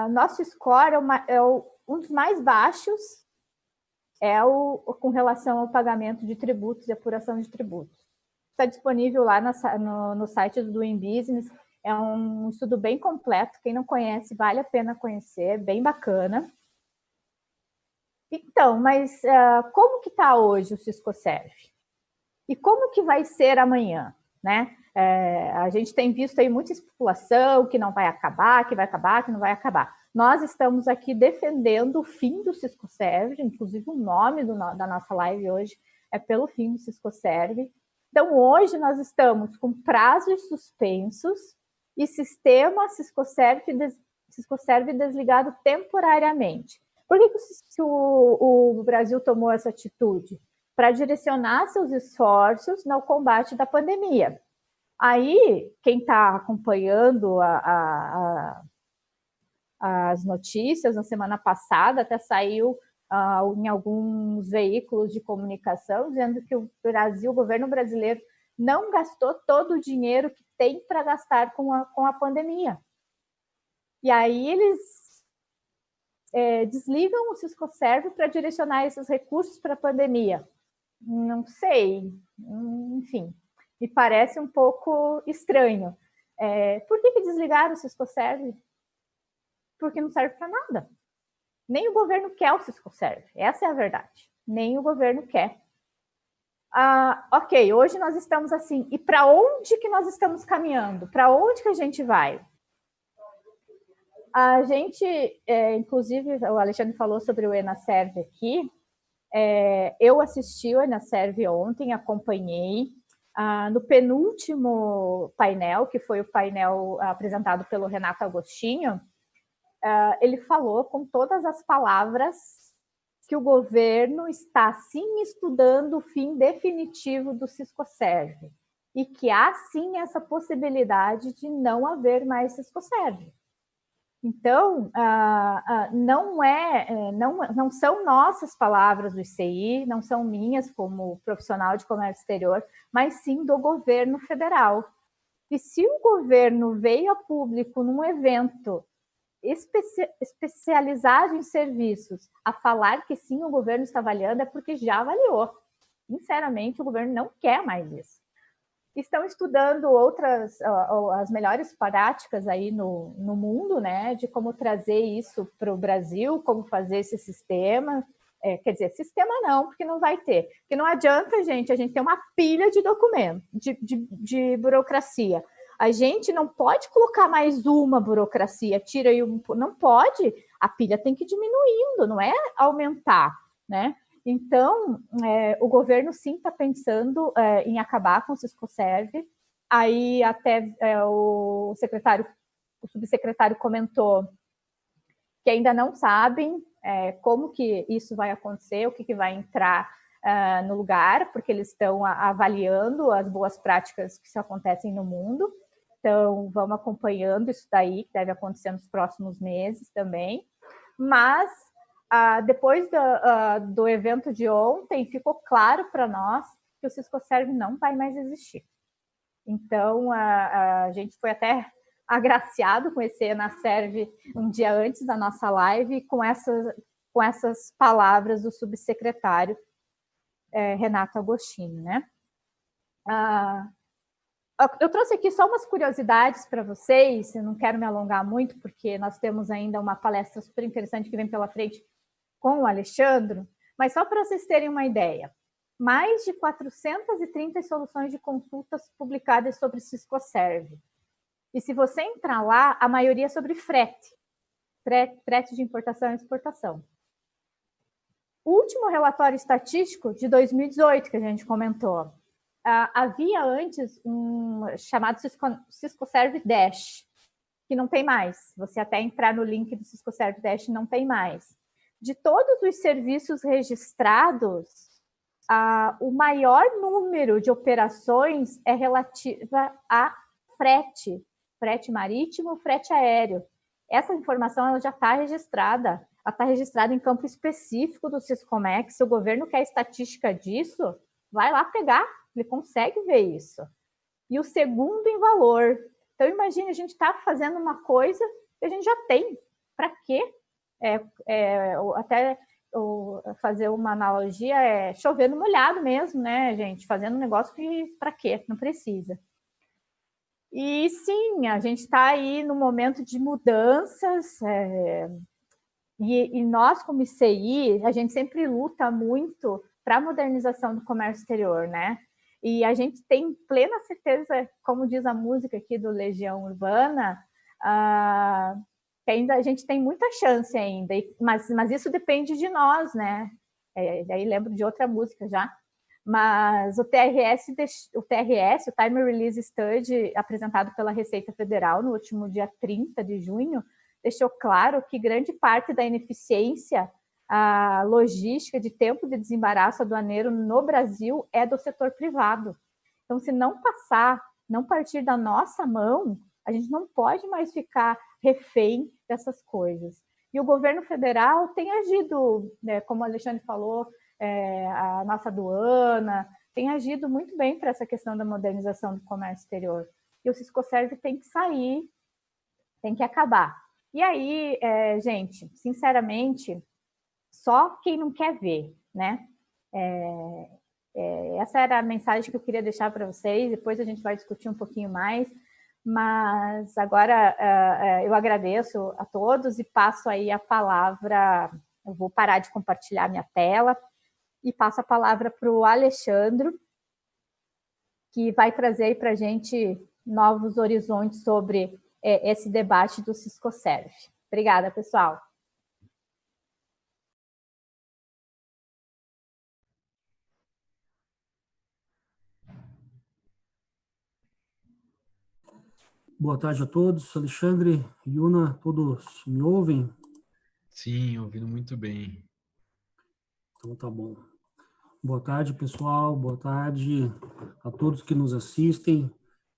Nosso score um dos mais baixos, com relação ao pagamento de tributos e apuração de tributos. Está disponível lá no site do Doing Business. É um estudo bem completo. Quem não conhece, vale a pena conhecer, bem bacana. Então, mas como que está hoje o Siscoserv? E como que vai ser amanhã, né? A gente tem visto aí muita especulação que não vai acabar, que vai acabar, que não vai acabar. Nós estamos aqui defendendo o fim do Siscoserv, inclusive o nome da nossa live hoje é pelo fim do Siscoserv. Então, hoje nós estamos com prazos suspensos e sistema Siscoserv desligado temporariamente. Por que o Brasil tomou essa atitude? Para direcionar seus esforços no combate da pandemia. Aí, quem está acompanhando as notícias, na semana passada até saiu em alguns veículos de comunicação dizendo que o governo brasileiro não gastou todo o dinheiro que tem para gastar com a pandemia. E aí eles desligam o Ciscoserv para direcionar esses recursos para a pandemia? Não sei, enfim, me parece um pouco estranho. Por que desligaram o Ciscoserv? Porque não serve para nada. Nem o governo quer o Ciscoserv, essa é a verdade. Nem o governo quer. Ok, hoje nós estamos assim, e para onde que nós estamos caminhando? Para onde que a gente vai? A gente, inclusive, o Alexandre falou sobre o ENASERV aqui, eu assisti o ENASERV ontem, acompanhei, no penúltimo painel, que foi o painel apresentado pelo Renato Agostinho, ele falou com todas as palavras que o governo está, sim, estudando o fim definitivo do Ciscoserv e que há, sim, essa possibilidade de não haver mais Ciscoserv. Então, não são nossas palavras do ICI, não são minhas como profissional de comércio exterior, mas sim do governo federal. E se o governo veio a público num evento especializado em serviços a falar que sim, o governo está avaliando, é porque já avaliou. Sinceramente, o governo não quer mais isso. Estão estudando as melhores práticas aí no mundo, né, de como trazer isso para o Brasil, como fazer esse sistema. Quer dizer, sistema não, porque não vai ter. Porque não adianta, gente, a gente ter uma pilha de documentos, de burocracia. A gente não pode colocar mais uma burocracia, tira aí não pode, a pilha tem que ir diminuindo, não é aumentar, né? Então, o governo sim está pensando em acabar com o Ciscoserv. Aí até o subsecretário comentou que ainda não sabem como que isso vai acontecer, o que vai entrar no lugar, porque eles estão avaliando as boas práticas que acontecem no mundo. Então, vamos acompanhando isso daí, que deve acontecer nos próximos meses também. Mas, depois do evento de ontem, ficou claro para nós que o Ciscoserv não vai mais existir. Então, a gente foi até agraciado com esse ENASERV um dia antes da nossa live, com essas palavras do subsecretário Renato Agostinho, né? Eu trouxe aqui só umas curiosidades para vocês, eu não quero me alongar muito, porque nós temos ainda uma palestra super interessante que vem pela frente com o Alexandre, mas só para vocês terem uma ideia. Mais de 430 soluções de consultas publicadas sobre Ciscoserv. E se você entrar lá, a maioria é sobre frete de importação e exportação. O último relatório estatístico de 2018, que a gente comentou, havia antes um chamado Ciscoserv Dash, que não tem mais. Você até entrar no link do Ciscoserv Dash, não tem mais. De todos os serviços registrados, o maior número de operações é relativa a frete marítimo, frete aéreo. Essa informação ela já está registrada. Ela está registrada em campo específico do Siscomex. Se o governo quer estatística disso, vai lá pegar. Ele consegue ver isso. E o segundo em valor. Então, imagine, a gente está fazendo uma coisa que a gente já tem. Para quê? Até fazer uma analogia, chover no molhado mesmo, né, gente? Fazendo um negócio que, para quê? Não precisa. E sim, a gente está aí no momento de mudanças, e nós, como ICI, a gente sempre luta muito para a modernização do comércio exterior, né? E a gente tem plena certeza, como diz a música aqui do Legião Urbana, que ainda a gente tem muita chance ainda, mas isso depende de nós, né? Daí lembro de outra música já. Mas o TRS, o Time Release Study, apresentado pela Receita Federal no último dia 30 de junho, deixou claro que grande parte da ineficiência logística de tempo de desembaraço aduaneiro no Brasil é do setor privado. Então, se não partir da nossa mão, a gente não pode mais ficar refém dessas coisas. E o governo federal tem agido, né, como o Alexandre falou, a nossa aduana tem agido muito bem para essa questão da modernização do comércio exterior. E o Ciscoserv tem que sair, tem que acabar. E aí, gente, sinceramente, só quem não quer ver, né? Essa era a mensagem que eu queria deixar para vocês, depois a gente vai discutir um pouquinho mais, mas agora eu agradeço a todos e passo aí a palavra, eu vou parar de compartilhar minha tela e passo a palavra para o Alexandre, que vai trazer aí para a gente novos horizontes sobre esse debate do Ciscoserv. Obrigada, pessoal. Boa tarde a todos. Alexandre, Yuna, todos me ouvem? Sim, ouvindo muito bem. Então tá bom. Boa tarde, pessoal. Boa tarde a todos que nos assistem.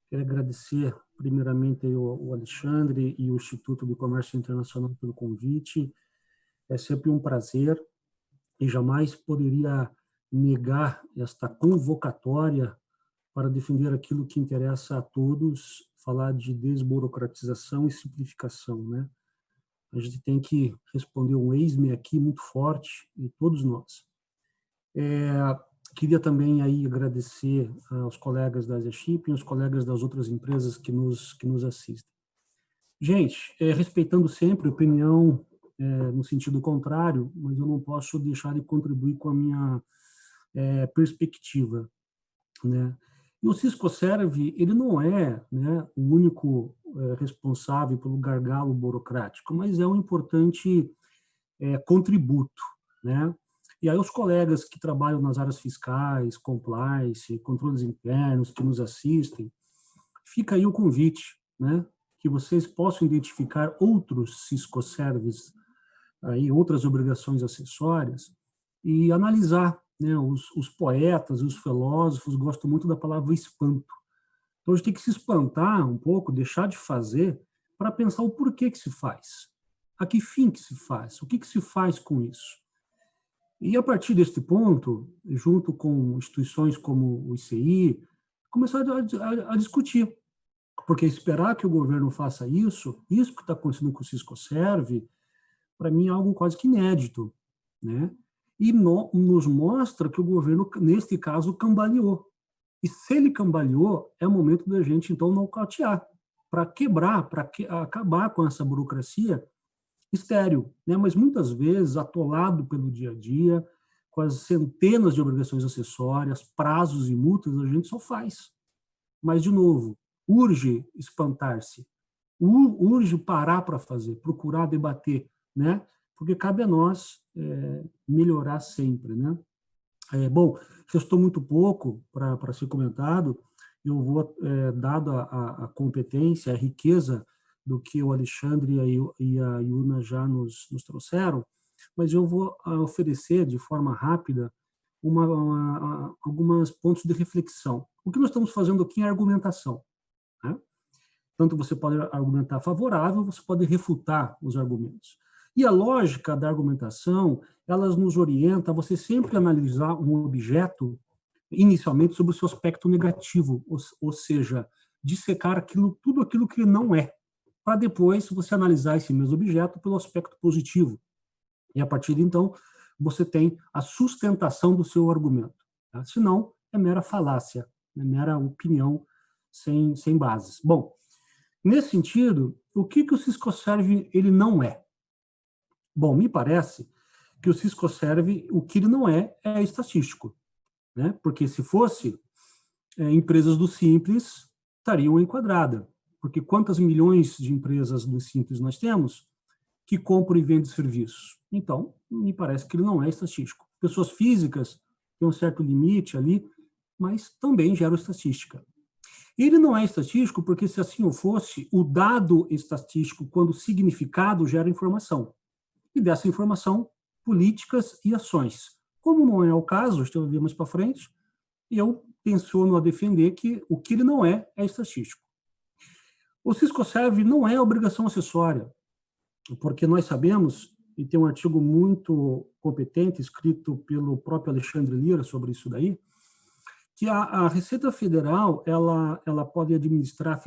Quero agradecer primeiramente o Alexandre e o Instituto de Comércio Internacional pelo convite. É sempre um prazer e jamais poderia negar esta convocatória para defender aquilo que interessa a todos, falar de desburocratização e simplificação, né? A gente tem que responder um eis-me aqui muito forte, e todos nós. Queria também aí agradecer aos colegas da Asia Shipping, aos colegas das outras empresas que nos assistem. Gente, respeitando sempre a opinião no sentido contrário, mas eu não posso deixar de contribuir com a minha perspectiva, né? E o Ciscoserv, ele não é, né, o único responsável pelo gargalo burocrático, mas é um importante contributo, né? E aí os colegas que trabalham nas áreas fiscais, compliance, controles internos, que nos assistem, fica aí o convite, né, que vocês possam identificar outros Ciscoservs, aí, outras obrigações acessórias, e analisar, né, os poetas, os filósofos gostam muito da palavra espanto. Então a gente tem que se espantar um pouco, deixar de fazer, para pensar o porquê que se faz, a que fim que se faz, o que se faz com isso. E a partir deste ponto, junto com instituições como o ICI, começar a discutir, porque esperar que o governo faça isso que está acontecendo com o Ciscoserv, para mim é algo quase que inédito, né? E nos mostra que o governo, neste caso, cambaleou. E se ele cambaleou, é o momento da gente, então, nocautear, para quebrar, para acabar com essa burocracia estéril, né? Mas muitas vezes atolado pelo dia a dia, com as centenas de obrigações acessórias, prazos e multas, a gente só faz. Mas, de novo, urge espantar-se, urge parar para fazer, procurar debater, né? Porque cabe a nós melhorar sempre, né? Bom, restou muito pouco para ser comentado. Eu vou, dado a competência, a riqueza do que o Alexandre e a Yuna já nos trouxeram, mas eu vou oferecer de forma rápida alguns pontos de reflexão. O que nós estamos fazendo aqui é argumentação, né? Tanto você pode argumentar favorável, você pode refutar os argumentos. E a lógica da argumentação, elas nos orienta a você sempre analisar um objeto inicialmente sobre o seu aspecto negativo, ou seja, dissecar tudo aquilo que ele não é, para depois você analisar esse mesmo objeto pelo aspecto positivo. E a partir de então, você tem a sustentação do seu argumento. Tá? Senão, é mera falácia, é mera opinião sem bases. Bom, nesse sentido, o que o Ciscoserv ele não é? Bom, me parece que o Ciscoserv, o que ele não é estatístico, né? Porque se fosse, empresas do Simples estariam enquadradas. Porque quantas milhões de empresas do Simples nós temos que compram e vendem serviços? Então, me parece que ele não é estatístico. Pessoas físicas têm um certo limite ali, mas também geram estatística. Ele não é estatístico porque, se assim o fosse, o dado estatístico, quando significado, gera informação. E dessa informação, políticas e ações. Como não é o caso, estou vendo mais para frente, eu tenciono a defender que o que ele não é estatístico. O Ciscoserv não é obrigação acessória, porque nós sabemos, e tem um artigo muito competente escrito pelo próprio Alexandre Lira sobre isso daí, que a Receita Federal ela pode administrar,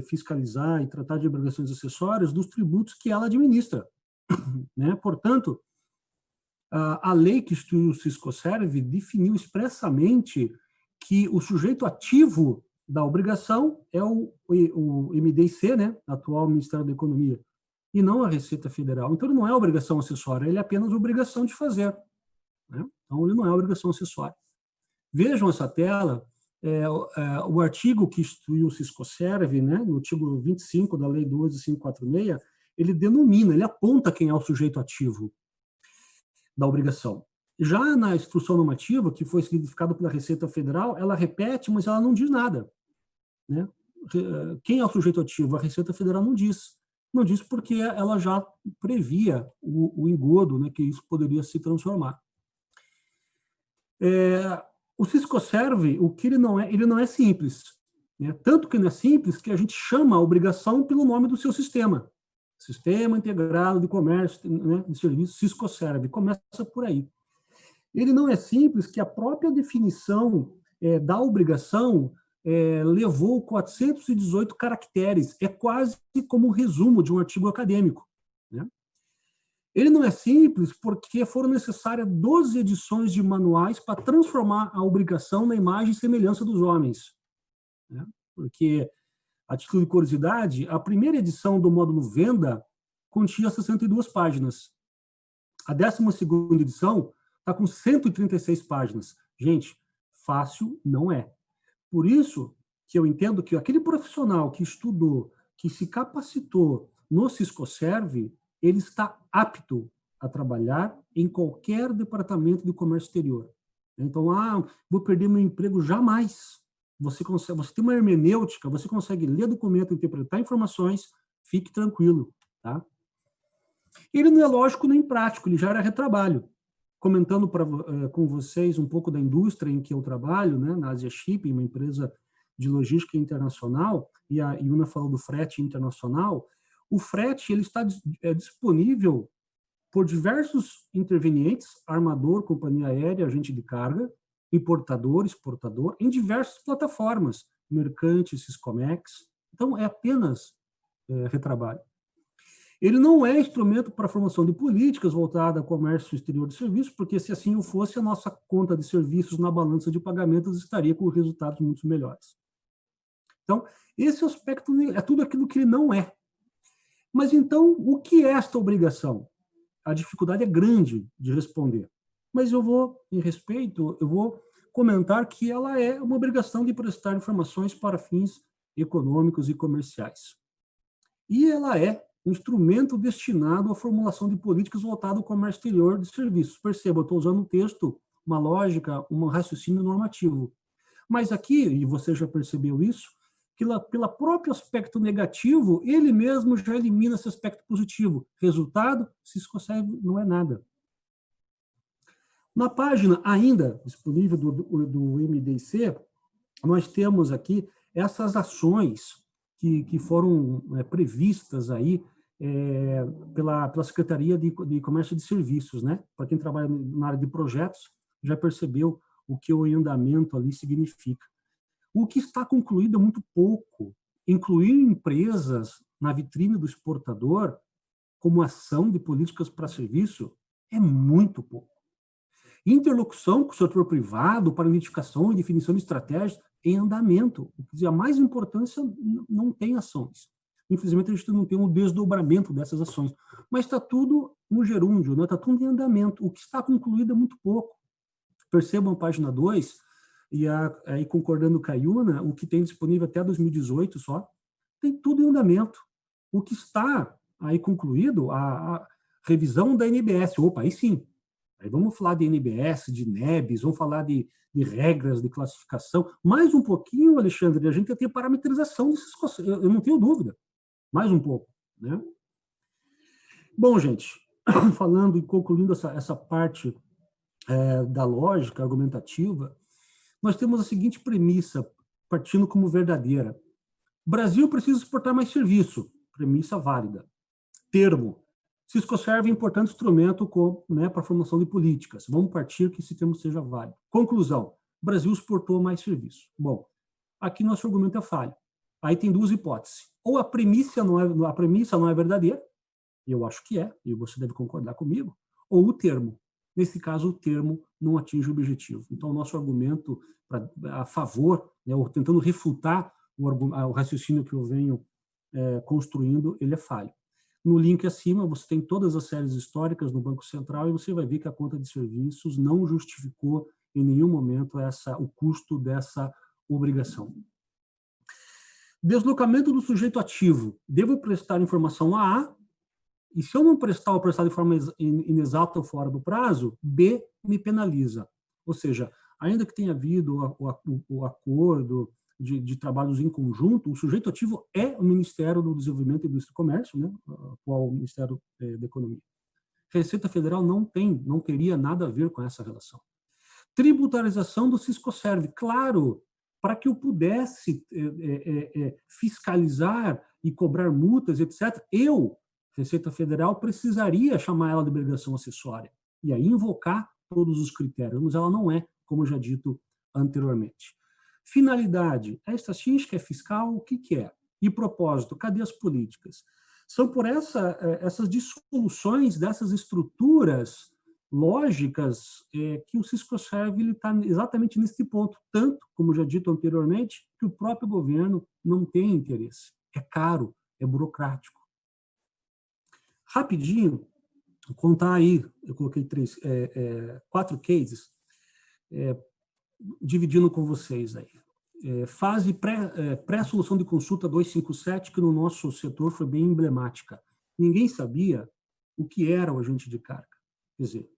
fiscalizar e tratar de obrigações acessórias dos tributos que ela administra, né? Portanto, a lei que instituiu o Siscoserv definiu expressamente que o sujeito ativo da obrigação é o MDIC, né? Atual Ministério da Economia, e não a Receita Federal. Então, ele não é obrigação acessória, ele é apenas obrigação de fazer, né? Então, ele não é obrigação acessória. Vejam essa tela, o artigo que instituiu o Siscoserv, né, no artigo 25 da Lei 12.546, ele denomina, ele aponta quem é o sujeito ativo da obrigação. Já na instrução normativa, que foi significada pela Receita Federal, ela repete, mas ela não diz nada, né? Quem é o sujeito ativo? A Receita Federal não diz. Não diz porque ela já previa o engodo, né, que isso poderia se transformar. O Siscoserv, o que ele não é simples, né? Tanto que não é simples que a gente chama a obrigação pelo nome do seu sistema. Sistema Integrado de Comércio, né, de Serviços, Siscoserv, começa por aí. Ele não é simples que a própria definição da obrigação levou 418 caracteres, é quase como um resumo de um artigo acadêmico, né? Ele não é simples porque foram necessárias 12 edições de manuais para transformar a obrigação na imagem e semelhança dos homens, né? Porque, a título de curiosidade, a primeira edição do módulo Venda continha 62 páginas. A 12ª edição está com 136 páginas. Gente, fácil não é. Por isso que eu entendo que aquele profissional que estudou, que se capacitou no Siscoserv, ele está apto a trabalhar em qualquer departamento do comércio exterior. Então, vou perder meu emprego jamais. Você tem uma hermenêutica, você consegue ler documento, interpretar informações, fique tranquilo, tá? Ele não é lógico nem prático, ele já era retrabalho. Comentando com vocês um pouco da indústria em que eu trabalho, né, na Asia Shipping, uma empresa de logística internacional, e a Iuna falou do frete internacional. O frete ele está disponível por diversos intervenientes, armador, companhia aérea, agente de carga, importador, exportador, em diversas plataformas, Mercante, Siscomex. Então, é apenas retrabalho. Ele não é instrumento para a formação de políticas voltada ao comércio exterior de serviços, porque se assim o fosse, a nossa conta de serviços na balança de pagamentos estaria com resultados muito melhores. Então, esse aspecto é tudo aquilo que ele não é. Mas então, o que é esta obrigação? A dificuldade é grande de responder. Mas eu vou comentar que ela é uma obrigação de prestar informações para fins econômicos e comerciais. E ela é um instrumento destinado à formulação de políticas voltadas ao comércio exterior de serviços. Perceba, eu estou usando um texto, uma lógica, um raciocínio normativo. Mas aqui, e você já percebeu isso, que pelo próprio aspecto negativo, ele mesmo já elimina esse aspecto positivo. Resultado, Siscoserv não é nada. Na página ainda disponível do MDIC, nós temos aqui essas ações que foram previstas aí pela Secretaria de Comércio e de Serviços, né? Para quem trabalha na área de projetos, já percebeu o que o andamento ali significa. O que está concluído é muito pouco. Incluir empresas na vitrine do exportador como ação de políticas para serviço é muito pouco. Interlocução com o setor privado para identificação e definição de estratégias em andamento. Quer dizer, a mais importância não tem ações. Infelizmente, a gente não tem um desdobramento dessas ações. Mas está tudo no gerúndio, né? Está tudo em andamento. O que está concluído é muito pouco. Percebam a página 2, e aí concordando com a Iuna, o que tem disponível até 2018 só, tem tudo em andamento. O que está aí concluído, a revisão da NBS. Opa, aí sim. Aí vamos falar de NBS, de NEBs, vamos falar de regras de classificação. Mais um pouquinho, Alexandre, a gente vai ter parametrização desses conceitos, eu não tenho dúvida. Mais um pouco, né? Bom, gente, falando e concluindo essa parte da lógica argumentativa, nós temos a seguinte premissa, partindo como verdadeira. Brasil precisa exportar mais serviço. Premissa válida. Termo. Siscoserv é um importante instrumento para a formação de políticas. Vamos partir que esse termo seja válido. Conclusão. o Brasil exportou mais serviço. Bom, aqui nosso argumento é falho. Aí tem duas hipóteses. Ou a premissa não é verdadeira, e eu acho que é, e você deve concordar comigo, ou o termo. Nesse caso, o termo não atinge o objetivo. Então, o nosso argumento a favor, né, ou tentando refutar o raciocínio que eu venho construindo, ele é falho. No link acima, você tem todas as séries históricas no Banco Central e você vai ver que a conta de serviços não justificou em nenhum momento o custo dessa obrigação. Deslocamento do sujeito ativo. Devo prestar informação a A, e se eu não prestar ou prestar de forma inexata ou fora do prazo, B me penaliza. Ou seja, ainda que tenha havido o acordo de trabalhos em conjunto, o sujeito ativo é o Ministério do Desenvolvimento, Indústria e Comércio, né, o atual Ministério da Economia. Receita Federal não teria nada a ver com essa relação. Tributarização do Siscoserv. Claro, para que eu pudesse fiscalizar e cobrar multas, etc., Receita Federal, precisaria chamar ela de obrigação acessória e aí invocar todos os critérios, mas ela não é, como já dito anteriormente. Finalidade, é estatística, é fiscal, o que é? E propósito, cadê as políticas? São por essas dissoluções dessas estruturas lógicas que o Siscoserv está exatamente nesse ponto, tanto, como já dito anteriormente, que o próprio governo não tem interesse. É caro, é burocrático. Rapidinho, vou contar aí, eu coloquei 4 cases, dividindo com vocês aí. Fase pré-solução de consulta 257, que no nosso setor foi bem emblemática. Ninguém sabia o que era o agente de carga. Quer dizer,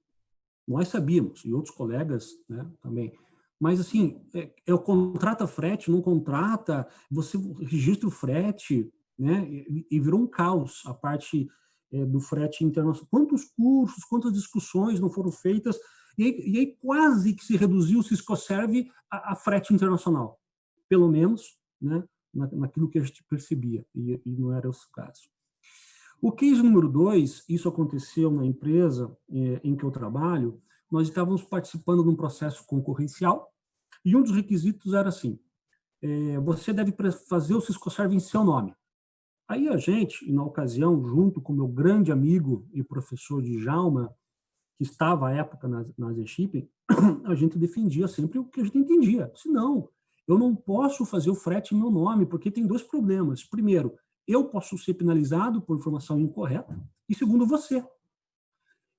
nós sabíamos, e outros colegas, né, também. Mas, assim, o contrata frete, não contrata, você registra o frete, né, e virou um caos a parte do frete internacional. Quantos cursos, quantas discussões não foram feitas, e aí quase que se reduziu o Siscoserv a frete internacional. Pelo menos, né, naquilo que a gente percebia, e não era esse caso. O case número 2, isso aconteceu na empresa em que eu trabalho, nós estávamos participando de um processo concorrencial, e um dos requisitos era assim, você deve fazer o Siscoserv em seu nome. Aí a gente, na ocasião, junto com meu grande amigo e professor Djalma, que estava à época na Asia Shipping, a gente defendia sempre o que a gente entendia. Se não, eu não posso fazer o frete em meu nome, porque tem 2 problemas. Primeiro, eu posso ser penalizado por informação incorreta, e segundo, você.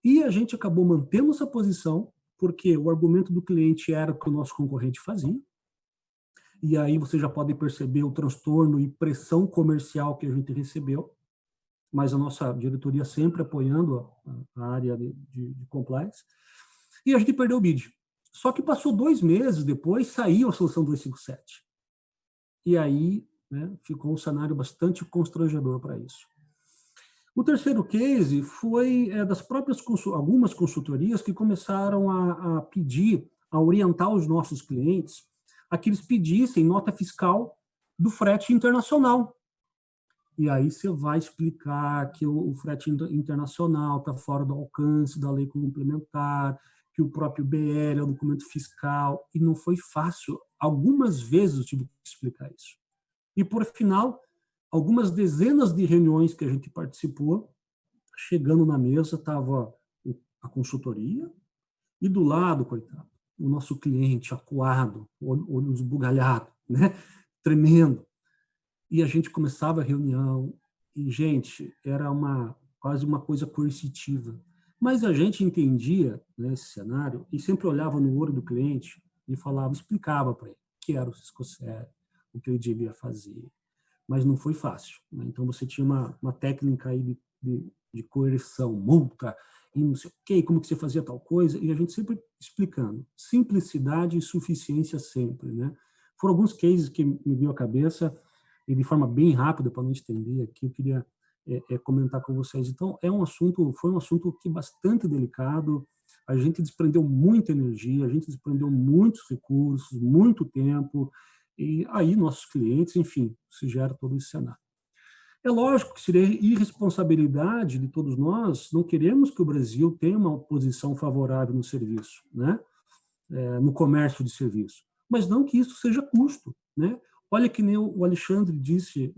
E a gente acabou mantendo essa posição, porque o argumento do cliente era o que o nosso concorrente fazia, e aí você já pode perceber o transtorno e pressão comercial que a gente recebeu, mas a nossa diretoria sempre apoiando a área de compliance, e a gente perdeu o bid. Só que passou 2 meses depois, saiu a solução 257. E aí, né, ficou um cenário bastante constrangedor para isso. O terceiro case foi das próprias algumas consultorias que começaram a pedir, a orientar os nossos clientes a que eles pedissem nota fiscal do frete internacional. E aí você vai explicar que o frete internacional está fora do alcance da lei complementar, que o próprio BL é o documento fiscal, e não foi fácil. Algumas vezes eu tive que explicar isso. E, por final, algumas dezenas de reuniões que a gente participou, chegando na mesa estava a consultoria e do lado, coitado, o nosso cliente acuado, olho esbugalhado, né? Tremendo. E a gente começava a reunião e, gente, era quase uma coisa coercitiva. Mas a gente entendia, né, esse cenário e sempre olhava no olho do cliente e falava, explicava para ele o que era o Siscoserv, o que ele devia fazer. Mas não foi fácil, né? Então você tinha uma técnica aí de coerção, multa, e não sei o quê, como que você fazia tal coisa, e a gente sempre explicando. Simplicidade e suficiência sempre, né? Foram alguns cases que me veio à cabeça, e de forma bem rápida, para não estender aqui, eu queria comentar com vocês. Então, foi um assunto que bastante delicado, a gente desprendeu muita energia, a gente desprendeu muitos recursos, muito tempo, e aí nossos clientes, enfim, se gera todo esse cenário. É lógico que seria irresponsabilidade de todos nós, não queremos que o Brasil tenha uma posição favorável no serviço, né? no comércio de serviço. Mas não que isso seja custo, né? Olha que nem o Alexandre disse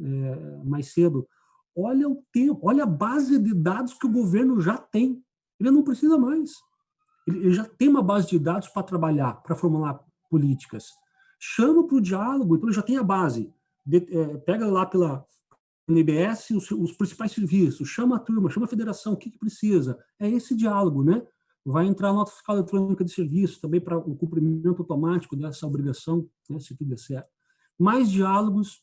mais cedo, olha o tempo, olha a base de dados que o governo já tem. Ele não precisa mais. Ele já tem uma base de dados para trabalhar, para formular políticas. Chama para o diálogo, então ele já tem a base. Pega lá pela NBS os principais serviços, chama a turma, chama a federação, o que precisa. É esse diálogo, né? Vai entrar a nota fiscal eletrônica de serviço também para o cumprimento automático dessa obrigação, né, se tudo der certo. Mais diálogos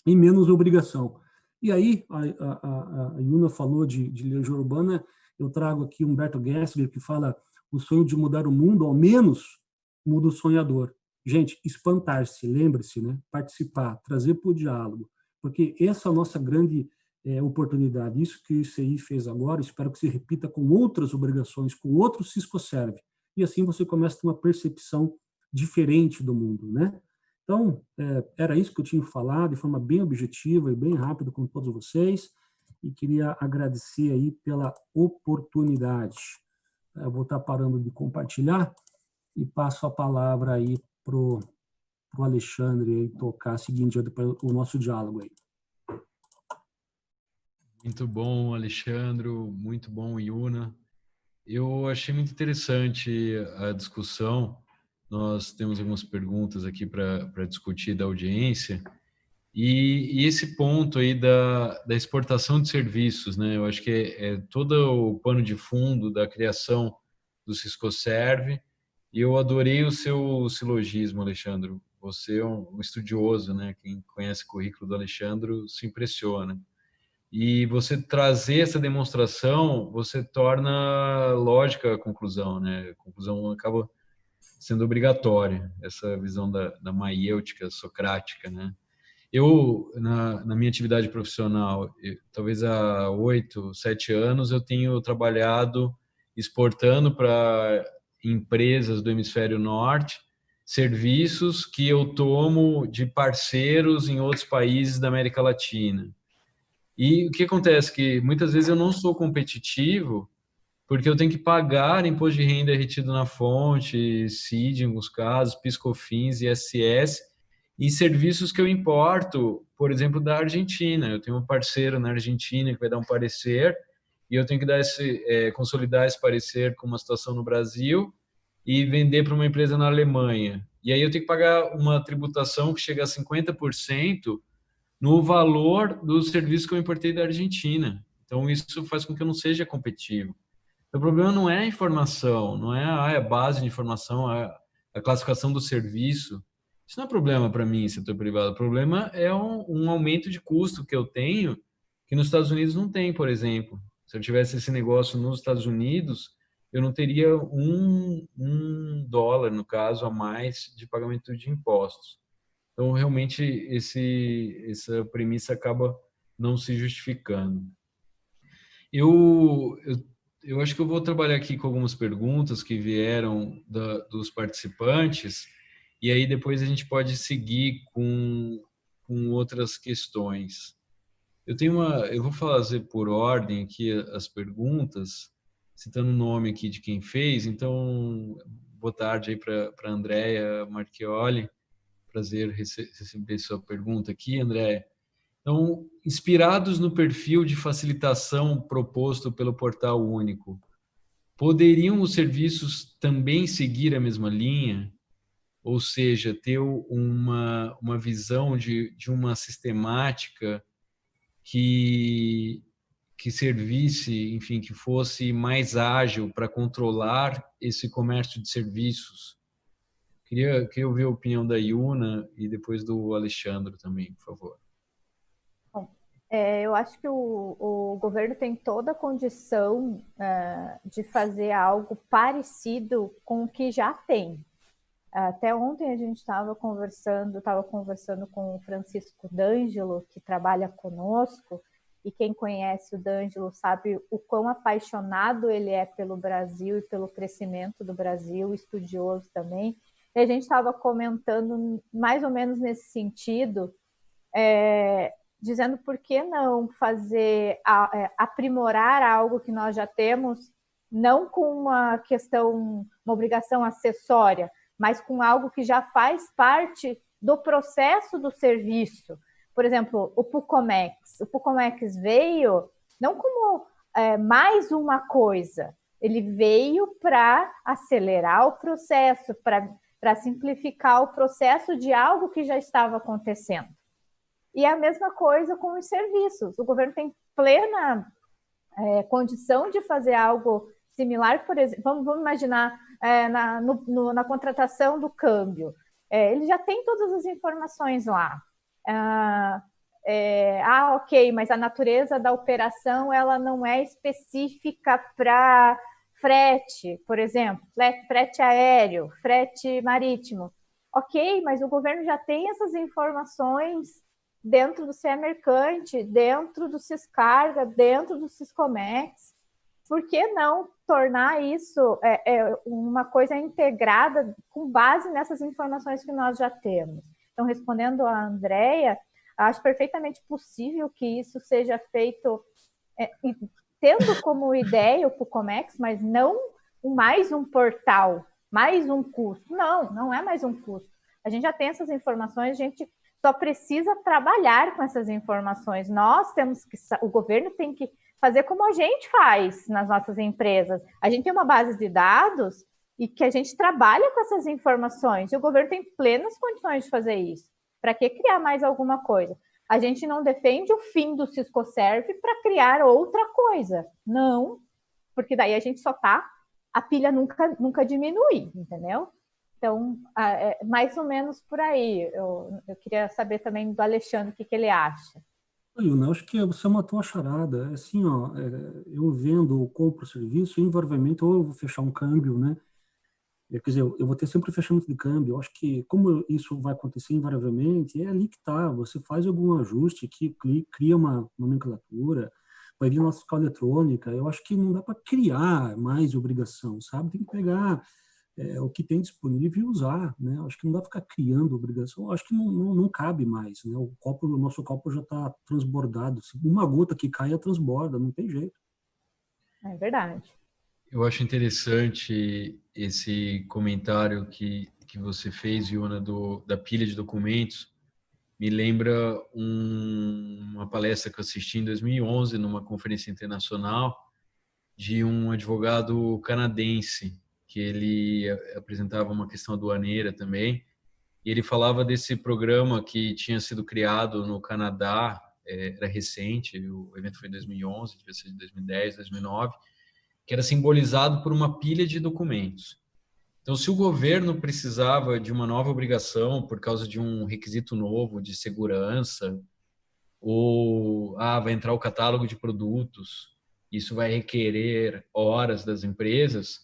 e menos obrigação. E aí, a Yuna falou de legião urbana, eu trago aqui Humberto Gessler, que fala o sonho de mudar o mundo, ao menos muda o sonhador. Gente, espantar-se, lembre-se, né? Participar, trazer para o diálogo, porque essa é a nossa grande oportunidade. Isso que o ICI fez agora, espero que se repita com outras obrigações, com outros Ciscoserv. E assim você começa a ter uma percepção diferente do mundo, né? Então, era isso que eu tinha falado, de forma bem objetiva e bem rápida com todos vocês, e queria agradecer aí pela oportunidade. Eu vou estar parando de compartilhar e passo a palavra aí para o Alexandre aí tocar, seguinte, o nosso diálogo aí. Muito bom, Alexandre, muito bom, Yuna. Eu achei muito interessante a discussão. Nós temos algumas perguntas aqui para discutir da audiência. E esse ponto aí da exportação de serviços, né? Eu acho que é todo o pano de fundo da criação do Ciscoserv. E eu adorei o seu silogismo, Alexandre. Você é um estudioso, né? Quem conhece o currículo do Alexandre se impressiona. E você trazer essa demonstração, você torna lógica a conclusão, né? A conclusão acaba sendo obrigatória, essa visão da maiêutica socrática, né? Eu, na minha atividade profissional, talvez há 8, 7 anos, eu tenho trabalhado exportando para empresas do hemisfério norte serviços que eu tomo de parceiros em outros países da América Latina. E o que acontece? Que muitas vezes eu não sou competitivo porque eu tenho que pagar imposto de renda retido na fonte, CID em alguns casos, PIS/COFINS, ISS, e serviços que eu importo, por exemplo, da Argentina. Eu tenho um parceiro na Argentina que vai dar um parecer e eu tenho que dar consolidar esse parecer com uma situação no Brasil e vender para uma empresa na Alemanha. E aí eu tenho que pagar uma tributação que chega a 50% no valor do serviço que eu importei da Argentina. Então, isso faz com que eu não seja competitivo. O problema não é a informação, não é a base de informação, a classificação do serviço. Isso não é problema para mim, setor privado. O problema é um aumento de custo que eu tenho, que nos Estados Unidos não tem, por exemplo. Se eu tivesse esse negócio nos Estados Unidos, eu não teria um dólar, no caso, a mais de pagamento de impostos. Então, realmente, essa premissa acaba não se justificando. Eu acho que eu vou trabalhar aqui com algumas perguntas que vieram dos participantes, e aí depois a gente pode seguir com outras questões. Eu vou fazer por ordem aqui as perguntas, citando o nome aqui de quem fez. Então, boa tarde aí para a Andréia Marchioli. Prazer receber sua pergunta aqui, André. Então, inspirados no perfil de facilitação proposto pelo Portal Único, poderiam os serviços também seguir a mesma linha? Ou seja, ter uma visão de uma sistemática que servisse, enfim, que fosse mais ágil para controlar esse comércio de serviços? Queria ouvir a opinião da Yuna e depois do Alexandre também, por favor. Bom, eu acho que o governo tem toda a condição de fazer algo parecido com o que já tem. Até ontem a gente estava conversando com o Francisco D'Angelo, que trabalha conosco, e quem conhece o D'Angelo sabe o quão apaixonado ele é pelo Brasil e pelo crescimento do Brasil, estudioso também. E a gente estava comentando mais ou menos nesse sentido, dizendo por que não aprimorar algo que nós já temos, não com uma obrigação acessória, mas com algo que já faz parte do processo do serviço. Por exemplo, o PUCOMEX. O PUCOMEX veio não como mais uma coisa, ele veio para acelerar o processo, para simplificar o processo de algo que já estava acontecendo. E a mesma coisa com os serviços. O governo tem plena condição de fazer algo similar, por exemplo, vamos imaginar na contratação do câmbio. Ele já tem todas as informações lá. Ok, mas a natureza da operação ela não é específica para frete, por exemplo, frete aéreo, frete marítimo. Ok, mas o governo já tem essas informações dentro do CE Mercante, dentro do Ciscarga, dentro do Siscomex. Por que não tornar isso uma coisa integrada com base nessas informações que nós já temos? Então, respondendo a Andrea, acho perfeitamente possível que isso seja feito tendo como ideia o PUCOMEX, mas não mais um portal, mais um custo. Não é mais um custo. A gente já tem essas informações, a gente só precisa trabalhar com essas informações. O governo tem que fazer como a gente faz nas nossas empresas. A gente tem uma base de dados e que a gente trabalha com essas informações. E o governo tem plenas condições de fazer isso. Para que criar mais alguma coisa? A gente não defende o fim do Siscoserv para criar outra coisa. Não, porque daí a gente só a pilha nunca diminui, entendeu? Então, mais ou menos por aí. Eu queria saber também do Alexandre o que ele acha. Eu acho que você matou a charada. Assim, eu vendo ou compro serviço, invariavelmente, ou eu vou fechar um câmbio, né? Quer dizer, eu vou ter sempre fechamento de câmbio. Eu acho que, como isso vai acontecer invariavelmente, é ali que está. Você faz algum ajuste que cria uma nomenclatura, vai vir nossa fiscal eletrônica. Eu acho que não dá para criar mais obrigação, sabe? Tem que pegar o que tem disponível e usar, né? Eu acho que não dá para ficar criando obrigação. Eu acho que não cabe mais, né? O nosso copo já está transbordado. Se uma gota que cai, transborda, não tem jeito. É verdade. Eu acho interessante esse comentário que você fez, Iona, da pilha de documentos. Me lembra uma palestra que eu assisti em 2011 numa conferência internacional de um advogado canadense, que ele apresentava uma questão aduaneira também, e ele falava desse programa que tinha sido criado no Canadá, era recente, o evento foi em 2011, devia ser de 2010, 2009, que era simbolizado por uma pilha de documentos. Então, se o governo precisava de uma nova obrigação por causa de um requisito novo de segurança, ou vai entrar o catálogo de produtos, isso vai requerer horas das empresas,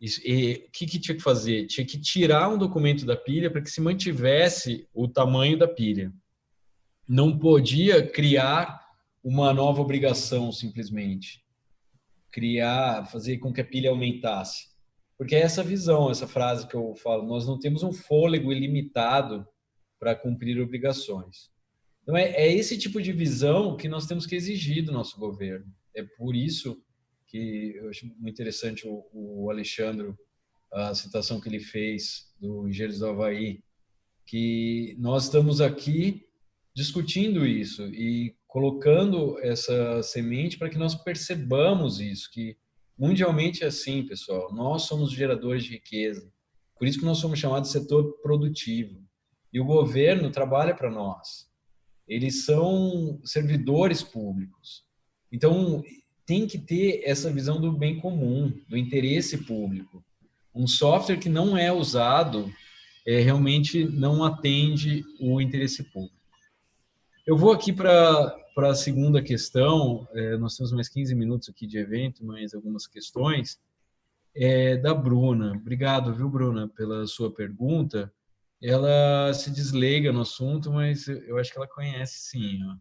o que tinha que fazer? Tinha que tirar um documento da pilha para que se mantivesse o tamanho da pilha. Não podia criar uma nova obrigação, simplesmente. Fazer com que a pilha aumentasse. Porque é essa visão, essa frase que eu falo, nós não temos um fôlego ilimitado para cumprir obrigações. Então, é esse tipo de visão que nós temos que exigir do nosso governo. É por isso que eu acho muito interessante o Alexandre, a citação que ele fez do Engenheiros do Havaí, que nós estamos aqui discutindo isso e colocando essa semente para que nós percebamos isso, que mundialmente é assim, pessoal. Nós somos geradores de riqueza. Por isso que nós somos chamados de setor produtivo. E o governo trabalha para nós. Eles são servidores públicos. Então, tem que ter essa visão do bem comum, do interesse público. Um software que não é usado realmente não atende o interesse público. Eu vou aqui para a segunda questão. Nós temos mais 15 minutos aqui de evento, mais algumas questões. Da Bruna. Obrigado, viu, Bruna, pela sua pergunta. Ela se desleiga no assunto, mas eu acho que ela conhece sim. Ó.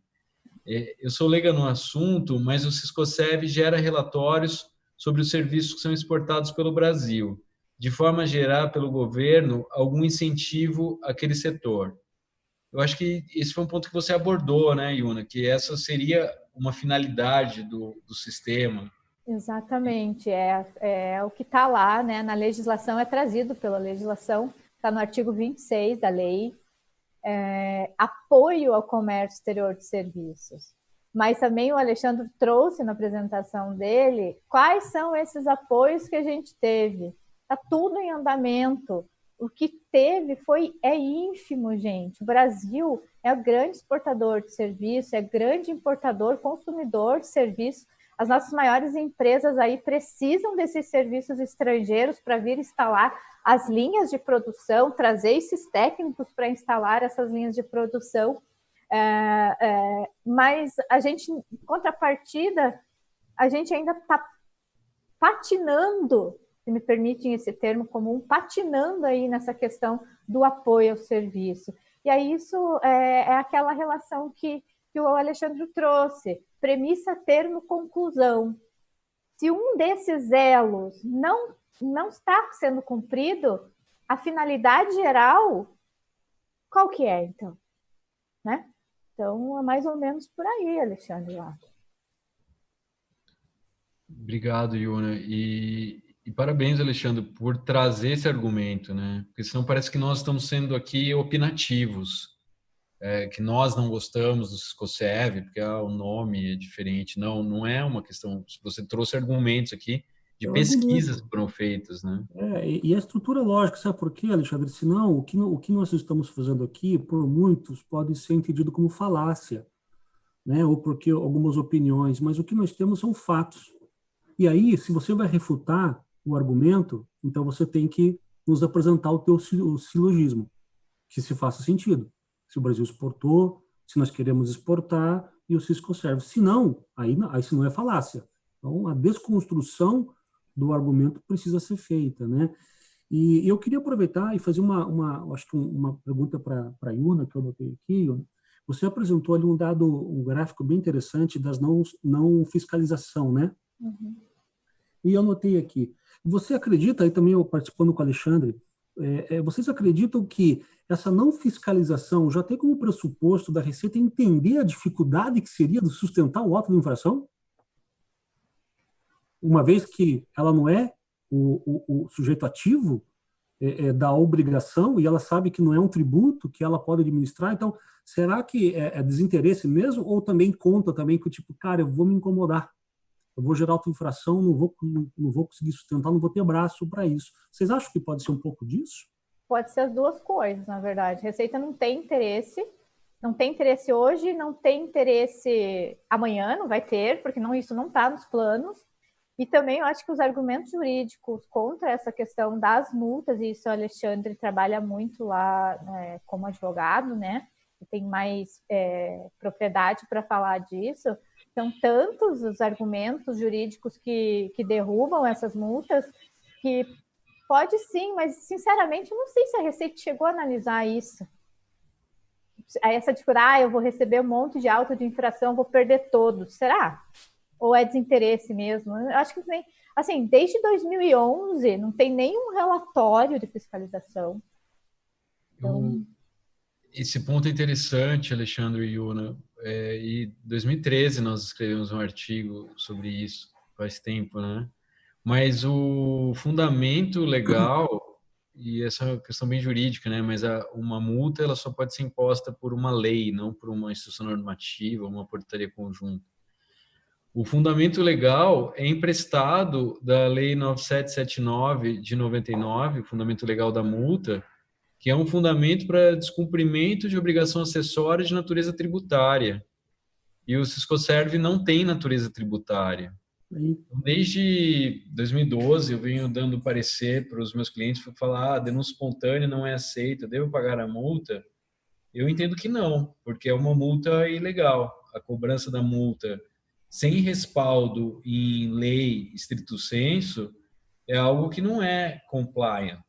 Eu sou leiga no assunto, mas o Siscoserv gera relatórios sobre os serviços que são exportados pelo Brasil, de forma a gerar pelo governo algum incentivo àquele setor. Eu acho que esse foi um ponto que você abordou, né, Iona, que essa seria uma finalidade do sistema. Exatamente, é o que está lá, né, na legislação, é trazido pela legislação, está no artigo 26 da lei, apoio ao comércio exterior de serviços. Mas também o Alexandre trouxe na apresentação dele quais são esses apoios que a gente teve. Está tudo em andamento. O que teve é ínfimo, gente. O Brasil é o grande exportador de serviço, é grande importador, consumidor de serviço. As nossas maiores empresas aí precisam desses serviços estrangeiros para vir instalar as linhas de produção, trazer esses técnicos para instalar essas linhas de produção. Mas a gente, em contrapartida, a gente ainda está patinando, se me permitem esse termo comum, patinando aí nessa questão do apoio ao serviço. E aí isso é aquela relação que o Alexandre trouxe, premissa, termo, conclusão. Se um desses elos não está sendo cumprido, a finalidade geral, qual que é, então? Né? Então, é mais ou menos por aí, Alexandre. Obrigado, Iuna. E parabéns, Alexandre, por trazer esse argumento, né? Porque senão parece que nós estamos sendo aqui opinativos, que nós não gostamos do Ciscoserv, porque o nome é diferente. Não é uma questão. Você trouxe argumentos aqui de pesquisas que foram feitas, né? E a estrutura lógica, sabe por quê, Alexandre? Senão, o que nós estamos fazendo aqui, por muitos, pode ser entendido como falácia, né? Ou porque algumas opiniões, mas o que nós temos são fatos. E aí, se você vai refutar o argumento, então você tem que nos apresentar o teu silogismo, que se faça sentido. Se o Brasil exportou, se nós queremos exportar, e o Ciscoserv. Se não, aí se não é falácia. Então, a desconstrução do argumento precisa ser feita, né? E eu queria aproveitar e fazer acho que uma pergunta para a Iuna, que eu botei aqui, Iuna. Você apresentou ali um gráfico bem interessante das não fiscalização, né? Uhum. E eu anotei aqui. Você acredita, aí também eu participando com o Alexandre, vocês acreditam que essa não fiscalização já tem como pressuposto da Receita entender a dificuldade que seria de sustentar o auto de infração? Uma vez que ela não é o sujeito ativo da obrigação e ela sabe que não é um tributo que ela pode administrar, então será que é desinteresse mesmo ou também conta também que tipo, cara, eu vou me incomodar, eu vou gerar auto-infração, não vou conseguir sustentar, não vou ter braço para isso. Vocês acham que pode ser um pouco disso? Pode ser as duas coisas, na verdade. Receita não tem interesse hoje, não tem interesse amanhã, não vai ter, porque isso não está nos planos. E também eu acho que os argumentos jurídicos contra essa questão das multas, e isso o Alexandre trabalha muito lá como advogado, né? E tem mais propriedade para falar disso. São tantos os argumentos jurídicos que derrubam essas multas que pode sim, mas sinceramente eu não sei se a Receita chegou a analisar isso. Essa de eu vou receber um monte de auto de infração, vou perder todos. Será? Ou é desinteresse mesmo? Eu acho que nem, assim, desde 2011 não tem nenhum relatório de fiscalização. Então... Esse ponto é interessante, Alexandre e Iuna. Em 2013 nós escrevemos um artigo sobre isso, faz tempo, né? Mas o fundamento legal, e essa é uma questão bem jurídica, né? Mas uma multa ela só pode ser imposta por uma lei, não por uma instrução normativa, uma portaria conjunta. O fundamento legal é emprestado da Lei 9779 de 99, o fundamento legal da multa, que é um fundamento para descumprimento de obrigação acessória de natureza tributária. E o Ciscoserv não tem natureza tributária. Desde 2012, eu venho dando parecer para os meus clientes para falar: denúncia espontânea não é aceita, devo pagar a multa? Eu entendo que não, porque é uma multa ilegal. A cobrança da multa sem respaldo em lei estrito sensu é algo que não é compliant.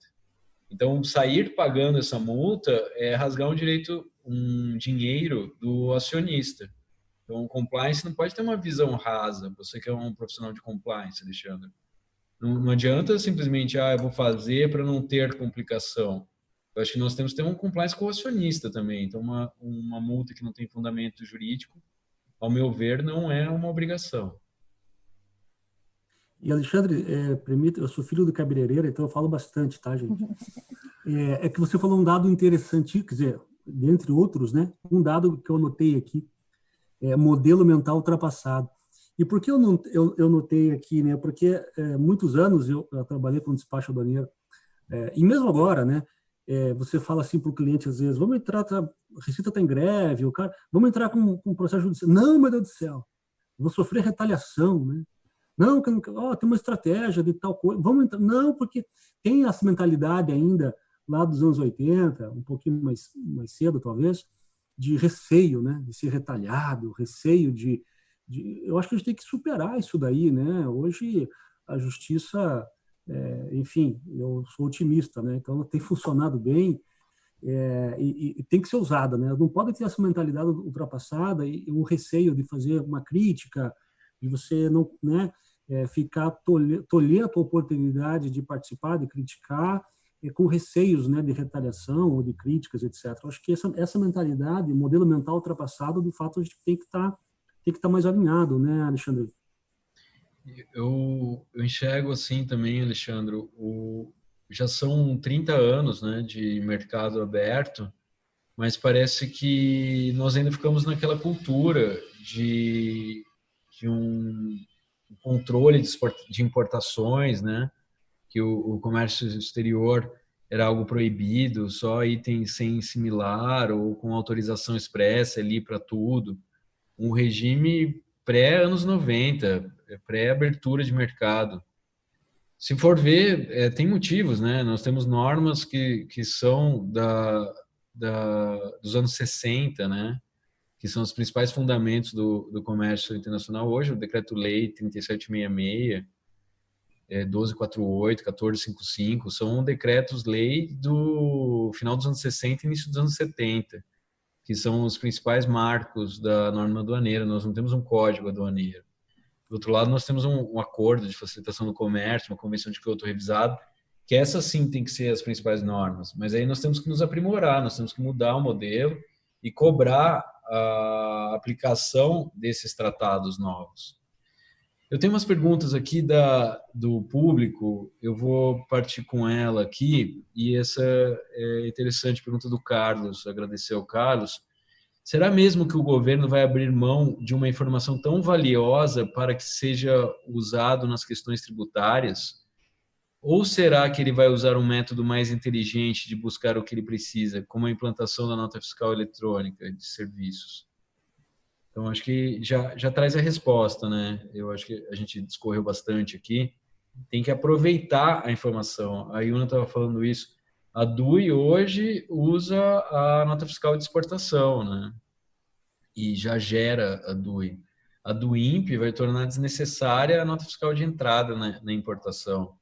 Então, sair pagando essa multa é rasgar um dinheiro do acionista. Então, o compliance não pode ter uma visão rasa. Você que é um profissional de compliance, Alexandre. Não adianta simplesmente, eu vou fazer para não ter complicação. Eu acho que nós temos que ter um compliance com o acionista também. Então, uma multa que não tem fundamento jurídico, ao meu ver, não é uma obrigação. E, Alexandre, permita, eu sou filho do cabeleireiro, então eu falo bastante, tá, gente? É que você falou um dado interessante, quer dizer, dentre outros, né? Um dado que eu anotei aqui, modelo mental ultrapassado. E por que eu notei aqui, né? Porque muitos anos eu trabalhei com despacho aduaneiro, e mesmo agora, né? Você fala assim para o cliente às vezes, vamos entrar, a Receita está em greve, o cara, vamos entrar com um processo judicial. Não, meu Deus do céu, vou sofrer retaliação, né? Não, tem uma estratégia de tal coisa, vamos entrar. Não, porque tem essa mentalidade ainda lá dos anos 80, um pouquinho mais cedo talvez, de receio, né? De ser retalhado, receio eu acho que a gente tem que superar isso daí, né? Hoje a justiça, enfim, eu sou otimista, né? Então ela tem funcionado bem, e tem que ser usada, né? Não pode ter essa mentalidade ultrapassada e o receio de fazer uma crítica, de você não, né, ficar tolher a tua oportunidade de participar, de criticar, com receios, né, de retaliação ou de críticas, etc. Eu acho que essa mentalidade, modelo mental ultrapassado, de fato a gente tem que estar mais alinhado, né, Alexandre? Eu enxergo assim também, Alexandre, já são 30 anos, né, de mercado aberto, mas parece que nós ainda ficamos naquela cultura de um controle de importações, né, que o comércio exterior era algo proibido, só item sem similar ou com autorização expressa ali para tudo. Um regime pré-anos 90, pré-abertura de mercado. Se for ver, tem motivos, né? Nós temos normas que são dos anos 60, né? Que são os principais fundamentos do comércio internacional hoje, o Decreto-Lei 3766, 1248, 1455, são decretos-lei do final dos anos 60 e início dos anos 70, que são os principais marcos da norma aduaneira. Nós não temos um código aduaneiro. Do outro lado, nós temos um acordo de facilitação do comércio, uma convenção de Kyoto revisado, que essa sim tem que ser as principais normas. Mas aí nós temos que nos aprimorar, nós temos que mudar o modelo e cobrar a aplicação desses tratados novos. Eu tenho umas perguntas aqui do público, eu vou partir com ela aqui, e essa é interessante, pergunta do Carlos, agradecer ao Carlos. Será mesmo que o governo vai abrir mão de uma informação tão valiosa para que seja usado nas questões tributárias? Ou será que ele vai usar um método mais inteligente de buscar o que ele precisa, como a implantação da nota fiscal eletrônica de serviços? Então, acho que já traz a resposta, né? Eu acho que a gente discorreu bastante aqui. Tem que aproveitar a informação. A Yuna estava falando isso. A DUI hoje usa a nota fiscal de exportação, né? E já gera a DUI. A DUIMP vai tornar desnecessária a nota fiscal de entrada na importação.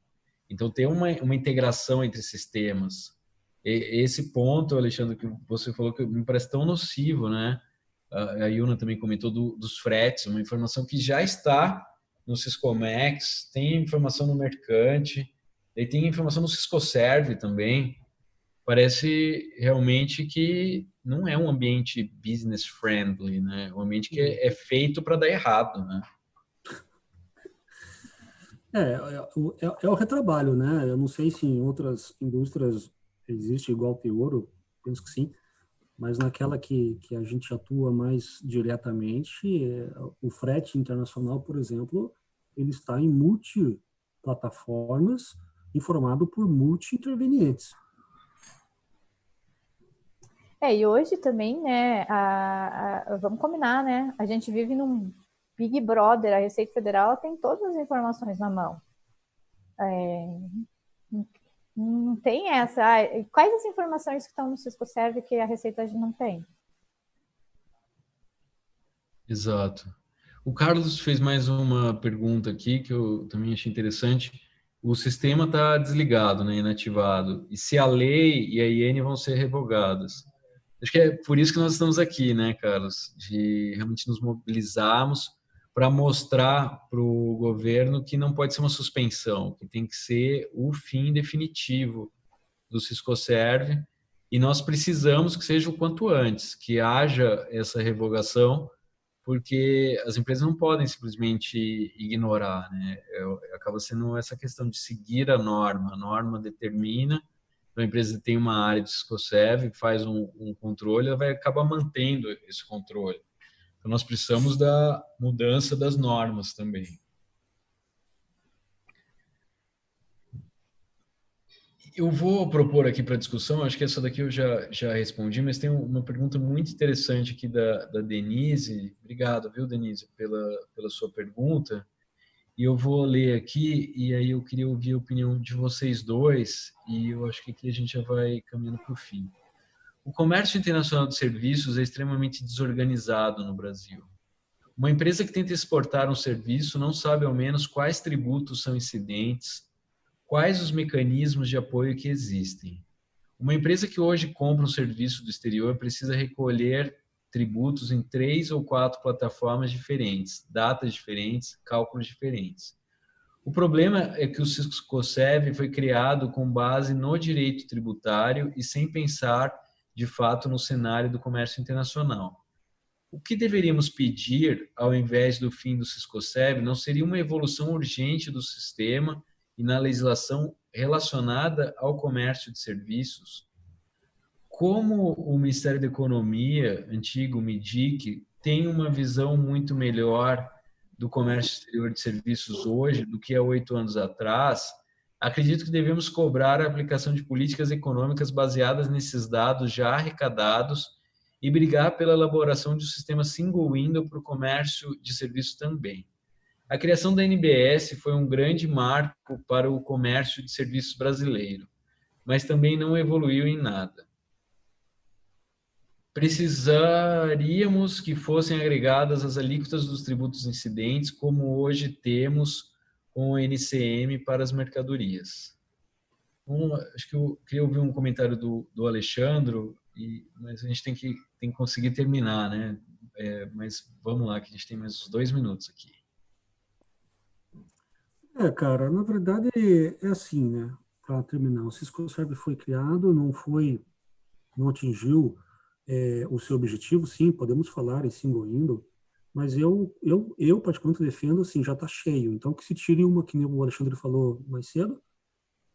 Então, tem uma integração entre sistemas. Esse ponto, Alexandre, que você falou, que me parece tão nocivo, né? A Yuna também comentou dos fretes, uma informação que já está no Siscomex, tem informação no Mercante, e tem informação no Siscoserve também. Parece realmente que não é um ambiente business friendly, né? Um ambiente que é feito para dar errado, né? É o retrabalho, né? Eu não sei se em outras indústrias existe igual teor, eu penso que sim, mas naquela que a gente atua mais diretamente, o frete internacional, por exemplo, ele está em multiplataformas, informado por multi-intervenientes. E hoje também, né, vamos combinar, né? A gente vive num Big Brother, a Receita Federal tem todas as informações na mão. Não tem essa. Quais as informações que estão no Siscoserve que a Receita não tem? Exato. O Carlos fez mais uma pergunta aqui que eu também achei interessante. O sistema está desligado, né, inativado. E se a lei e a IN vão ser revogadas? Acho que é por isso que nós estamos aqui, né, Carlos? De realmente nos mobilizarmos para mostrar para o governo que não pode ser uma suspensão, que tem que ser o fim definitivo do Siscoserve, e nós precisamos que seja o quanto antes, que haja essa revogação, porque as empresas não podem simplesmente ignorar, né? Acaba sendo essa questão de seguir a norma determina, então a empresa tem uma área de Ciscoserv, faz um controle, ela vai acabar mantendo esse controle. Então nós precisamos da mudança das normas também. Eu vou propor aqui para discussão, acho que essa daqui eu já respondi, mas tem uma pergunta muito interessante aqui da Denise. Obrigado, viu, Denise, pela sua pergunta. E eu vou ler aqui, e aí eu queria ouvir a opinião de vocês dois, e eu acho que aqui a gente já vai caminhando para o fim. O comércio internacional de serviços é extremamente desorganizado no Brasil. Uma empresa que tenta exportar um serviço não sabe ao menos quais tributos são incidentes, quais os mecanismos de apoio que existem. Uma empresa que hoje compra um serviço do exterior precisa recolher tributos em 3 ou 4 plataformas diferentes, datas diferentes, cálculos diferentes. O problema é que o Ciscoserv foi criado com base no direito tributário e sem pensar, de fato, no cenário do comércio internacional. O que deveríamos pedir, ao invés do fim do Ciscoserv, não seria uma evolução urgente do sistema e na legislação relacionada ao comércio de serviços? Como o Ministério da Economia, antigo MIDIC, tem uma visão muito melhor do comércio exterior de serviços hoje do que há 8 anos atrás, acredito que devemos cobrar a aplicação de políticas econômicas baseadas nesses dados já arrecadados e brigar pela elaboração de um sistema single window para o comércio de serviços também. A criação da NBS foi um grande marco para o comércio de serviços brasileiro, mas também não evoluiu em nada. Precisaríamos que fossem agregadas as alíquotas dos tributos incidentes, como hoje temos com o NCM para as mercadorias. Acho que eu queria ouvir um comentário do Alexandre, mas a gente tem que conseguir terminar, né? Mas vamos lá, que a gente tem mais uns 2 minutos aqui. Cara, na verdade é assim, né? Para terminar, o Ciscoserv foi criado, não atingiu o seu objetivo, sim, podemos falar em single window, mas eu particularmente defendo assim, já está cheio, então que se tire uma, que nem o Alexandre falou mais cedo,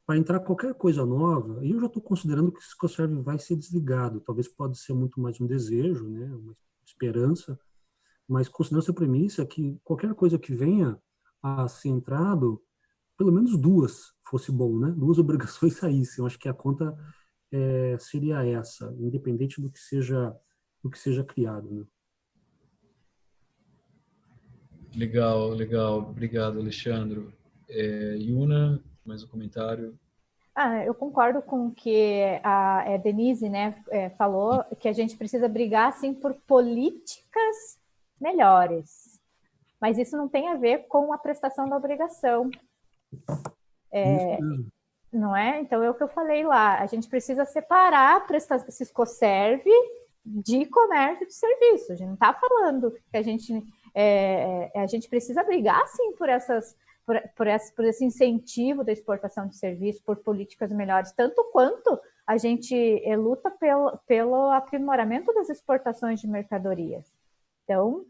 para entrar qualquer coisa nova, e eu já estou considerando que o Ciscoserv vai ser desligado, talvez pode ser muito mais um desejo, né, uma esperança, mas considerando essa premissa que qualquer coisa que venha a ser entrado, pelo menos 2 fosse bom, né, 2 obrigações saíssem, eu acho que a conta seria essa, independente do que seja criado, né? Legal, legal. Obrigado, Alexandre. Yuna, mais um comentário? Eu concordo com o que a Denise, né, falou, que a gente precisa brigar, sim, por políticas melhores. Mas isso não tem a ver com a prestação da obrigação. Não é? Então, é o que eu falei lá. A gente precisa separar a prestação Ciscoserv de comércio de serviço. A gente não está falando que a gente precisa brigar, sim, por esse incentivo da exportação de serviços, por políticas melhores, tanto quanto a gente luta pelo aprimoramento das exportações de mercadorias. Então,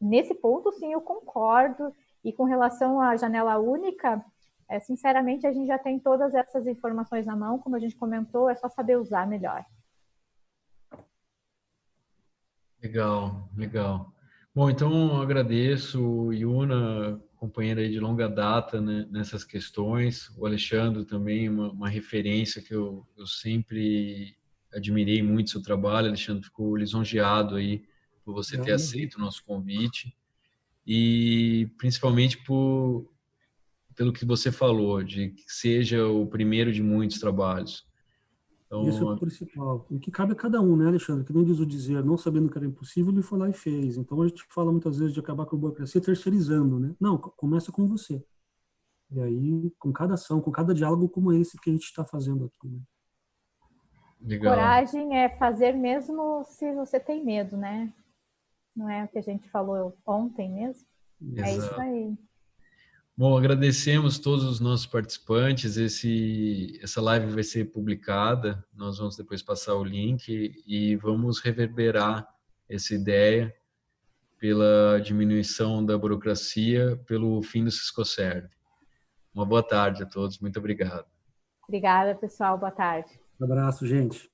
nesse ponto, sim, eu concordo. E com relação à janela única, sinceramente, a gente já tem todas essas informações na mão, como a gente comentou, é só saber usar melhor. Legal, legal. Bom, então agradeço, Yuna, companheira aí de longa data, né, nessas questões, o Alexandre também, uma referência que eu sempre admirei muito seu trabalho. Alexandre, ficou lisonjeado aí por você ter aceito o nosso convite e principalmente pelo que você falou, de que seja o primeiro de muitos trabalhos. Então, esse é o principal. O que cabe a cada um, né, Alexandre? Que nem diz o dizer, não sabendo que era impossível, ele foi lá e fez. Então, a gente fala muitas vezes de acabar com a burocracia terceirizando, né? Não, começa com você. E aí, com cada ação, com cada diálogo como esse que a gente está fazendo aqui, né? Legal. Coragem é fazer mesmo se você tem medo, né? Não é o que a gente falou ontem mesmo? Exato. É isso aí. Bom, agradecemos todos os nossos participantes. Essa live vai ser publicada. Nós vamos depois passar o link e vamos reverberar essa ideia pela diminuição da burocracia, pelo fim do Siscoserv. Uma boa tarde a todos, muito obrigado. Obrigada, pessoal, boa tarde. Um abraço, gente.